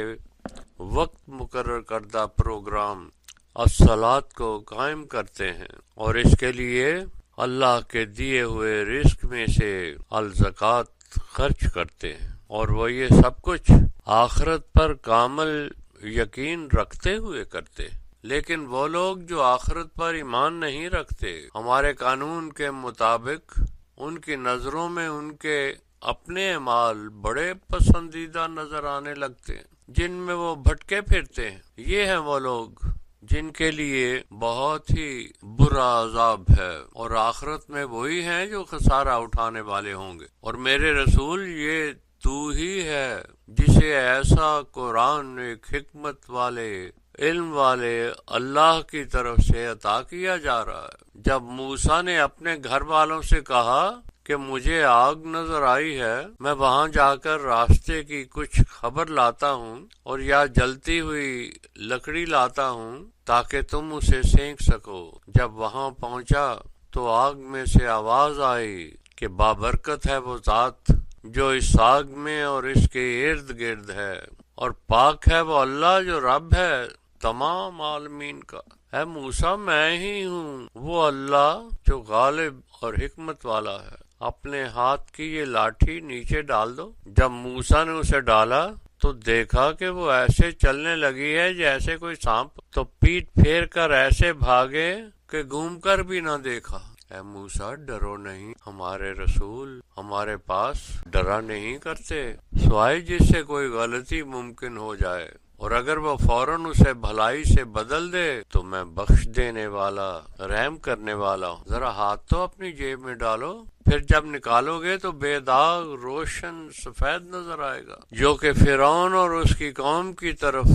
وقت مقرر کردہ پروگرام الصلاۃ کو قائم کرتے ہیں، اور اس کے لیے اللہ کے دیے ہوئے رزق میں سے الزکوٰۃ خرچ کرتے ہیں، اور وہ یہ سب کچھ آخرت پر کامل یقین رکھتے ہوئے کرتے۔ لیکن وہ لوگ جو آخرت پر ایمان نہیں رکھتے، ہمارے قانون کے مطابق ان کی نظروں میں ان کے اپنے اعمال بڑے پسندیدہ نظر آنے لگتے ہیں جن میں وہ بھٹکے پھرتے ہیں۔ یہ ہیں وہ لوگ جن کے لیے بہت ہی برا عذاب ہے، اور آخرت میں وہی ہیں جو خسارہ اٹھانے والے ہوں گے۔ اور میرے رسول، یہ تو ہی ہے جسے ایسا قرآن ایک حکمت والے، علم والے اللہ کی طرف سے عطا کیا جا رہا ہے۔ جب موسیٰ نے اپنے گھر والوں سے کہا کہ مجھے آگ نظر آئی ہے، میں وہاں جا کر راستے کی کچھ خبر لاتا ہوں، اور یا جلتی ہوئی لکڑی لاتا ہوں تاکہ تم اسے سینک سکو۔ جب وہاں پہنچا تو آگ میں سے آواز آئی کہ بابرکت ہے وہ ذات جو اس آگ میں اور اس کے ارد گرد ہے، اور پاک ہے وہ اللہ جو رب ہے تمام عالمین کا۔ اے موسیٰ، میں ہی ہوں وہ اللہ جو غالب اور حکمت والا ہے، اپنے ہاتھ کی یہ لاٹھی نیچے ڈال دو۔ جب موسیٰ نے اسے ڈالا تو دیکھا کہ وہ ایسے چلنے لگی ہے جیسے کوئی سانپ، تو پیٹ پھیر کر ایسے بھاگے کہ گھوم کر بھی نہ دیکھا۔ اے موسیٰ، ڈرو نہیں، ہمارے رسول ہمارے پاس ڈرا نہیں کرتے سوائے جس سے کوئی غلطی ممکن ہو جائے، اور اگر وہ فوراً اسے بھلائی سے بدل دے تو میں بخش دینے والا، رحم کرنے والا ہوں۔ ذرا ہاتھ تو اپنی جیب میں ڈالو، پھر جب نکالو گے تو بے داغ روشن سفید نظر آئے گا، جو کہ فرعون اور اس کی قوم کی طرف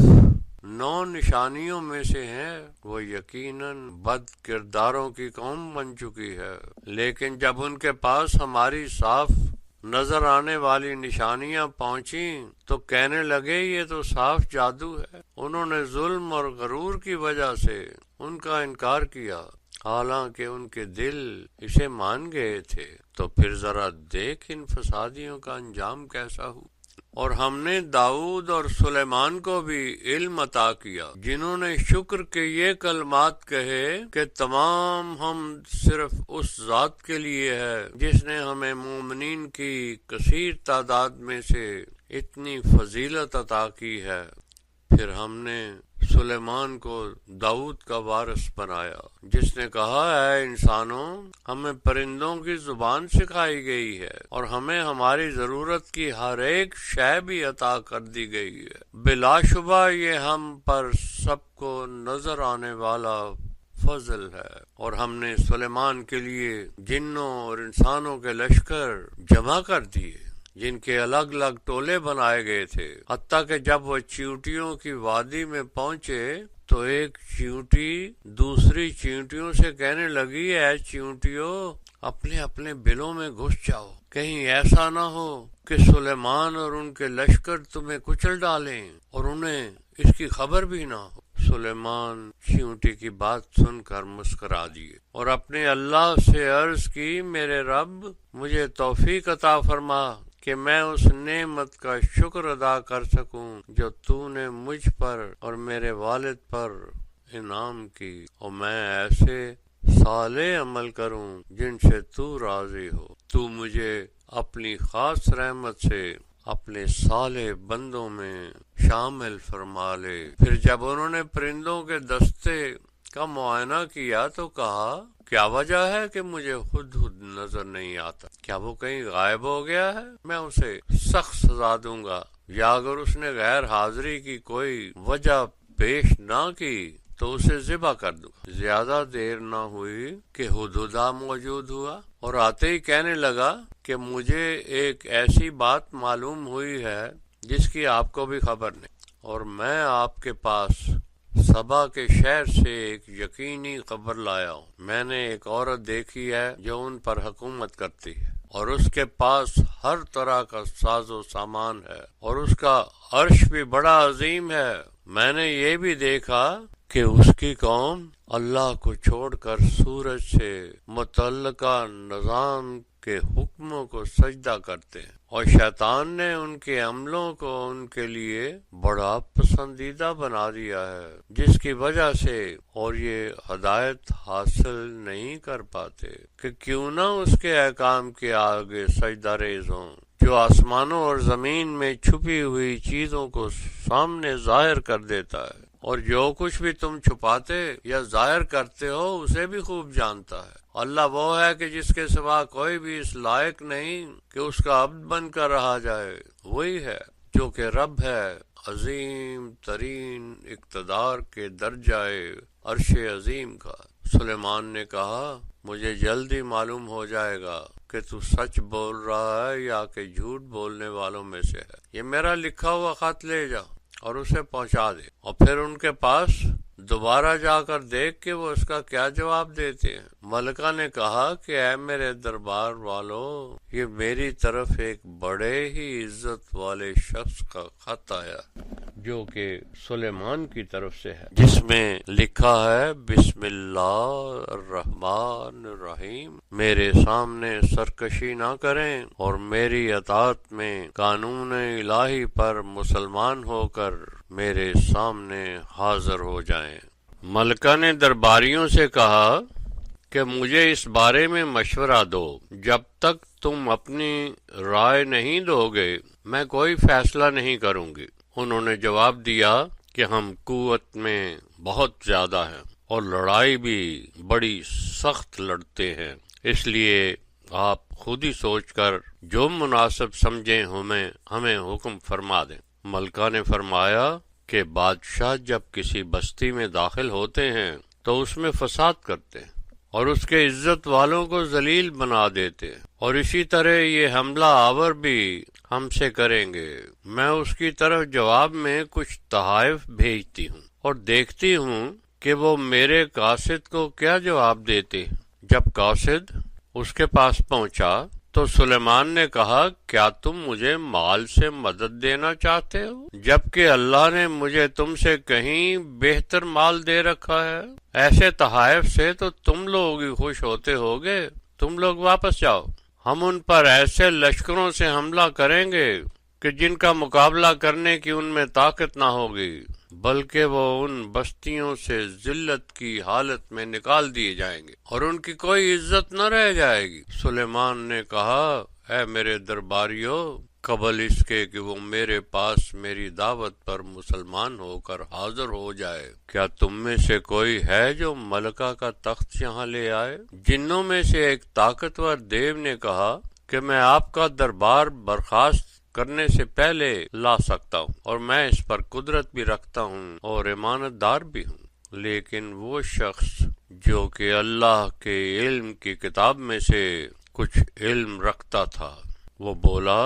9 نشانیوں میں سے ہیں۔ وہ یقیناً بد کرداروں کی قوم بن چکی ہے، لیکن جب ان کے پاس ہماری صاف نظر آنے والی نشانیاں پہنچیں تو کہنے لگے یہ تو صاف جادو ہے۔ انہوں نے ظلم اور غرور کی وجہ سے ان کا انکار کیا، حالانکہ ان کے دل اسے مان گئے تھے۔ تو پھر ذرا دیکھ ان فسادیوں کا انجام کیسا ہو۔ اور ہم نے داؤد اور سلیمان کو بھی علم عطا کیا، جنہوں نے شکر کے یہ کلمات کہے کہ تمام حمد صرف اس ذات کے لیے ہے جس نے ہمیں مومنین کی کثیر تعداد میں سے اتنی فضیلت عطا کی ہے۔ پھر ہم نے سلیمان کو داؤد کا وارث بنایا، جس نے کہا اے انسانوں، ہمیں پرندوں کی زبان سکھائی گئی ہے اور ہمیں ہماری ضرورت کی ہر ایک شے بھی عطا کر دی گئی ہے، بلا شبہ یہ ہم پر سب کو نظر آنے والا فضل ہے۔ اور ہم نے سلیمان کے لیے جنوں اور انسانوں کے لشکر جمع کر دیے، جن کے الگ الگ ٹولے بنائے گئے تھے، حتیٰ کہ جب وہ چیونٹیوں کی وادی میں پہنچے تو ایک چیونٹی دوسری چیونٹیوں سے کہنے لگی اے چیونٹیوں، اپنے اپنے بلوں میں گھس جاؤ، کہیں ایسا نہ ہو کہ سلیمان اور ان کے لشکر تمہیں کچل ڈالیں اور انہیں اس کی خبر بھی نہ ہو۔ سلیمان چیونٹی کی بات سن کر مسکرا دیے اور اپنے اللہ سے عرض کی میرے رب، مجھے توفیق عطا فرما کہ میں اس نعمت کا شکر ادا کر سکوں جو تو نے مجھ پر اور میرے والد پر انعام کی، اور میں ایسے صالح عمل کروں جن سے تو راضی ہو۔ تو مجھے اپنی خاص رحمت سے اپنے صالح بندوں میں شامل فرما لے۔ پھر جب انہوں نے پرندوں کے دستے کا معائنہ کیا تو کہا کیا وجہ ہے کہ مجھے خود نظر نہیں آتا؟ کیا وہ کہیں غائب ہو گیا ہے؟ میں اسے سخت سزا دوں گا، یا اگر اس نے غیر حاضری کی کوئی وجہ پیش نہ کی تو اسے ذبح کر دوں۔ زیادہ دیر نہ ہوئی کہ ہدہدہ موجود ہوا اور آتے ہی کہنے لگا کہ مجھے ایک ایسی بات معلوم ہوئی ہے جس کی آپ کو بھی خبر نہیں، اور میں آپ کے پاس سبا کے شہر سے ایک یقینی خبر لایا ہوں۔ میں نے ایک عورت دیکھی ہے جو ان پر حکومت کرتی ہے، اور اس کے پاس ہر طرح کا ساز و سامان ہے، اور اس کا عرش بھی بڑا عظیم ہے۔ میں نے یہ بھی دیکھا کہ اس کی قوم اللہ کو چھوڑ کر سورج سے متعلقہ نظام کے حکموں کو سجدہ کرتے ہیں، اور شیطان نے ان کے عملوں کو ان کے لیے بڑا پسندیدہ بنا دیا ہے، جس کی وجہ سے اور یہ ہدایت حاصل نہیں کر پاتے کہ کیوں نہ اس کے احکام کے آگے سجدہ ریز ہوں، جو آسمانوں اور زمین میں چھپی ہوئی چیزوں کو سامنے ظاہر کر دیتا ہے، اور جو کچھ بھی تم چھپاتے یا ظاہر کرتے ہو اسے بھی خوب جانتا ہے۔ اللہ وہ ہے کہ جس کے سوا کوئی بھی اس لائق نہیں کہ اس کا عبد بن کر رہا جائے، وہی ہے جو کہ رب ہے عظیم ترین اقتدار کے درجۂ عرش عظیم کا۔ سلیمان نے کہا مجھے جلدی معلوم ہو جائے گا کہ تو سچ بول رہا ہے یا کہ جھوٹ بولنے والوں میں سے ہے۔ یہ میرا لکھا ہوا خط لے جا اور اسے پہنچا دے، اور پھر ان کے پاس دوبارہ جا کر دیکھ کہ وہ اس کا کیا جواب دیتے ہیں۔ ملکہ نے کہا کہ اے میرے دربار والو، یہ میری طرف ایک بڑے ہی عزت والے شخص کا خط آیا جو کہ سلیمان کی طرف سے ہے، جس میں لکھا ہے بسم اللہ الرحمن الرحیم، میرے سامنے سرکشی نہ کریں اور میری اطاعت میں قانون الہی پر مسلمان ہو کر میرے سامنے حاضر ہو جائیں۔ ملکہ نے درباریوں سے کہا کہ مجھے اس بارے میں مشورہ دو، جب تک تم اپنی رائے نہیں دو گے میں کوئی فیصلہ نہیں کروں گی۔ انہوں نے جواب دیا کہ ہم قوت میں بہت زیادہ ہیں اور لڑائی بھی بڑی سخت لڑتے ہیں، اس لیے آپ خود ہی سوچ کر جو مناسب سمجھیں ہمیں حکم فرما دیں۔ ملکہ نے فرمایا کہ بادشاہ جب کسی بستی میں داخل ہوتے ہیں تو اس میں فساد کرتے ہیں اور اس کے عزت والوں کو ذلیل بنا دیتے ہیں، اور اسی طرح یہ حملہ آور بھی ہم سے کریں گے۔ میں اس کی طرف جواب میں کچھ تحائف بھیجتی ہوں اور دیکھتی ہوں کہ وہ میرے قاصد کو کیا جواب دیتے۔ جب قاصد اس کے پاس پہنچا تو سلیمان نے کہا کیا تم مجھے مال سے مدد دینا چاہتے ہو جبکہ اللہ نے مجھے تم سے کہیں بہتر مال دے رکھا ہے؟ ایسے تحائف سے تو تم لوگ ہی خوش ہوتے ہوگے۔ تم لوگ واپس جاؤ، ہم ان پر ایسے لشکروں سے حملہ کریں گے کہ جن کا مقابلہ کرنے کی ان میں طاقت نہ ہوگی، بلکہ وہ ان بستیوں سے ذلت کی حالت میں نکال دیے جائیں گے اور ان کی کوئی عزت نہ رہ جائے گی۔ سلیمان نے کہا اے میرے درباریوں، قبل اس کے کہ وہ میرے پاس میری دعوت پر مسلمان ہو کر حاضر ہو جائے۔ کیا تم میں سے کوئی ہے جو ملکہ کا تخت یہاں لے آئے؟ جنوں میں سے ایک طاقتور دیو نے کہا کہ میں آپ کا دربار برخاست کرنے سے پہلے لا سکتا ہوں، اور میں اس پر قدرت بھی رکھتا ہوں اور امانت دار بھی ہوں۔ لیکن وہ شخص جو کہ اللہ کے علم کی کتاب میں سے کچھ علم رکھتا تھا، وہ بولا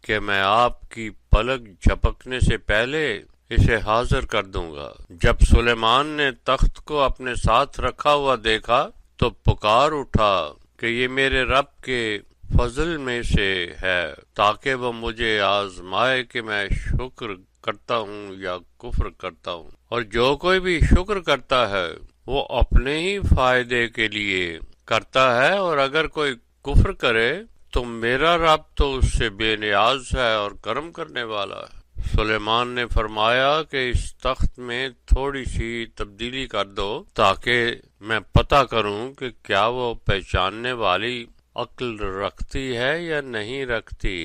کہ میں آپ کی پلک جھپکنے سے پہلے اسے حاضر کر دوں گا۔ جب سلیمان نے تخت کو اپنے ساتھ رکھا ہوا دیکھا تو پکار اٹھا کہ یہ میرے رب کے فضل میں سے ہے، تاکہ وہ مجھے آزمائے کہ میں شکر کرتا ہوں یا کفر کرتا ہوں۔ اور جو کوئی بھی شکر کرتا ہے وہ اپنے ہی فائدے کے لیے کرتا ہے، اور اگر کوئی کفر کرے تو میرا رب تو اس سے بے نیاز ہے اور کرم کرنے والا ہے۔ سلیمان نے فرمایا کہ اس تخت میں تھوڑی سی تبدیلی کر دو تاکہ میں پتہ کروں کہ کیا وہ پہچاننے والی عقل رکھتی ہے یا نہیں رکھتی۔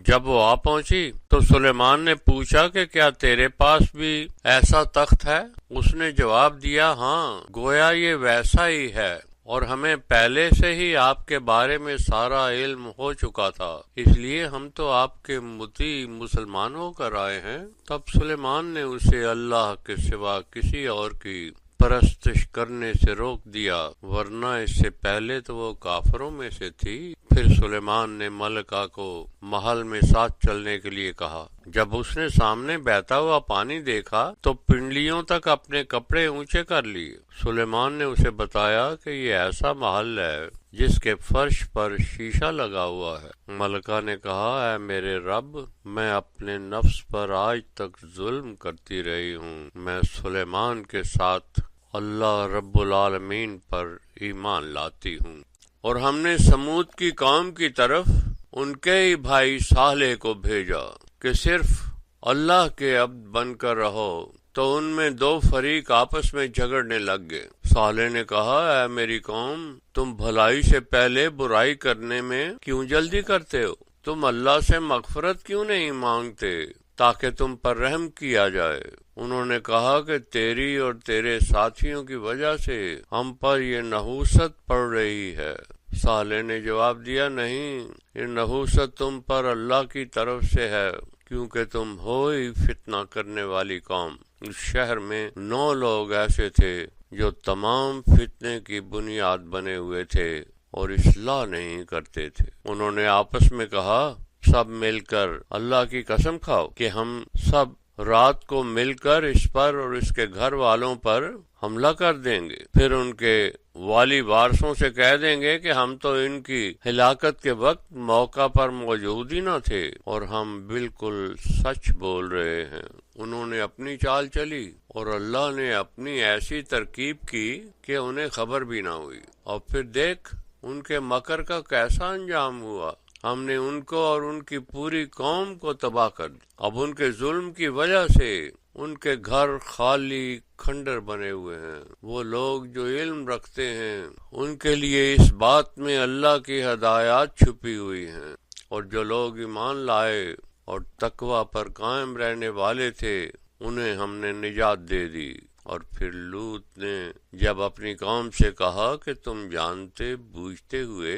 جب وہ آ پہنچی تو سلیمان نے پوچھا کہ کیا تیرے پاس بھی ایسا تخت ہے؟ اس نے جواب دیا، ہاں، گویا یہ ویسا ہی ہے، اور ہمیں پہلے سے ہی آپ کے بارے میں سارا علم ہو چکا تھا، اس لیے ہم تو آپ کے مطیع مسلمان ہو کر آئے ہیں۔ تب سلیمان نے اسے اللہ کے سوا کسی اور کی پرستش کرنے سے روک دیا، ورنہ اس سے پہلے تو وہ کافروں میں سے تھی۔ پھر سلیمان نے ملکہ کو محل میں ساتھ چلنے کے لیے کہا۔ جب اس نے سامنے بہتا ہوا پانی دیکھا تو پنڈلیوں تک اپنے کپڑے اونچے کر لیے۔ سلیمان نے اسے بتایا کہ یہ ایسا محل ہے جس کے فرش پر شیشہ لگا ہوا ہے۔ ملکہ نے کہا، اے میرے رب، میں اپنے نفس پر آج تک ظلم کرتی رہی ہوں، میں سلیمان کے ساتھ اللہ رب العالمین پر ایمان لاتی ہوں۔ اور ہم نے سمود کی قوم کی طرف ان کے ہی بھائی صالح کو بھیجا کہ صرف اللہ کے عبد بن کر رہو، تو ان میں دو فریق آپس میں جھگڑنے لگ گئے۔ صالح نے کہا، اے میری قوم، تم بھلائی سے پہلے برائی کرنے میں کیوں جلدی کرتے ہو؟ تم اللہ سے مغفرت کیوں نہیں مانگتے تاکہ تم پر رحم کیا جائے؟ انہوں نے کہا کہ تیری اور تیرے ساتھیوں کی وجہ سے ہم پر یہ نحوست پڑ رہی ہے۔ صالح نے جواب دیا، نہیں، یہ نحوست تم پر اللہ کی طرف سے ہے، کیونکہ تم ہو ہی فتنہ کرنے والی قوم۔ اس شہر میں 9 لوگ ایسے تھے جو تمام فتنے کی بنیاد بنے ہوئے تھے اور اصلاح نہیں کرتے تھے۔ انہوں نے آپس میں کہا، سب مل کر اللہ کی قسم کھاؤ کہ ہم سب رات کو مل کر اس پر اور اس کے گھر والوں پر حملہ کر دیں گے، پھر ان کے والی وارثوں سے کہہ دیں گے کہ ہم تو ان کی ہلاکت کے وقت موقع پر موجود ہی نہ تھے اور ہم بالکل سچ بول رہے ہیں۔ انہوں نے اپنی چال چلی اور اللہ نے اپنی ایسی ترکیب کی کہ انہیں خبر بھی نہ ہوئی، اور پھر دیکھ ان کے مکر کا کیسا انجام ہوا۔ ہم نے ان کو اور ان کی پوری قوم کو تباہ کر دیا۔ اب ان کے ظلم کی وجہ سے ان کے گھر خالی کھنڈر بنے ہوئے ہیں۔ وہ لوگ جو علم رکھتے ہیں ان کے لیے اس بات میں اللہ کی ہدایات چھپی ہوئی ہیں، اور جو لوگ ایمان لائے اور تقوی پر قائم رہنے والے تھے انہیں ہم نے نجات دے دی۔ اور پھر لوط نے جب اپنی قوم سے کہا کہ تم جانتے بوجھتے ہوئے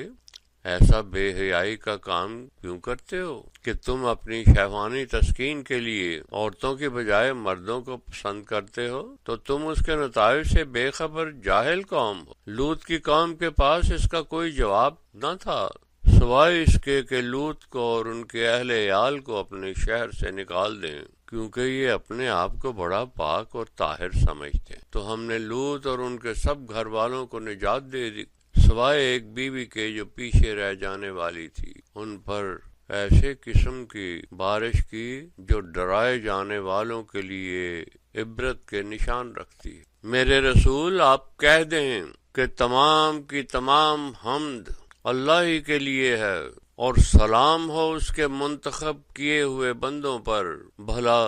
ایسا بے حیائی کا کام کیوں کرتے ہو کہ تم اپنی شہوانی تسکین کے لیے عورتوں کی بجائے مردوں کو پسند کرتے ہو، تو تم اس کے نتائج سے بے خبر جاہل قوم ہو۔ لوط کی قوم کے پاس اس کا کوئی جواب نہ تھا سوائے اس کے کہ لوط کو اور ان کے اہل عیال کو اپنے شہر سے نکال دیں، کیونکہ یہ اپنے آپ کو بڑا پاک اور طاہر سمجھتے۔ تو ہم نے لوط اور ان کے سب گھر والوں کو نجات دے دی، سوائے ایک بیوی کے جو پیچھے رہ جانے والی تھی۔ ان پر ایسے قسم کی بارش کی جو ڈرائے جانے والوں کے لیے عبرت کے نشان رکھتی ہے۔ میرے رسول، آپ کہہ دیں کہ تمام کی تمام حمد اللہ ہی کے لیے ہے، اور سلام ہو اس کے منتخب کیے ہوئے بندوں پر۔ بھلا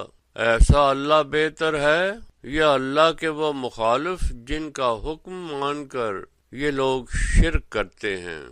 ایسا اللہ بہتر ہے یا اللہ کے وہ مخالف جن کا حکم مان کر یہ لوگ شرک کرتے ہیں؟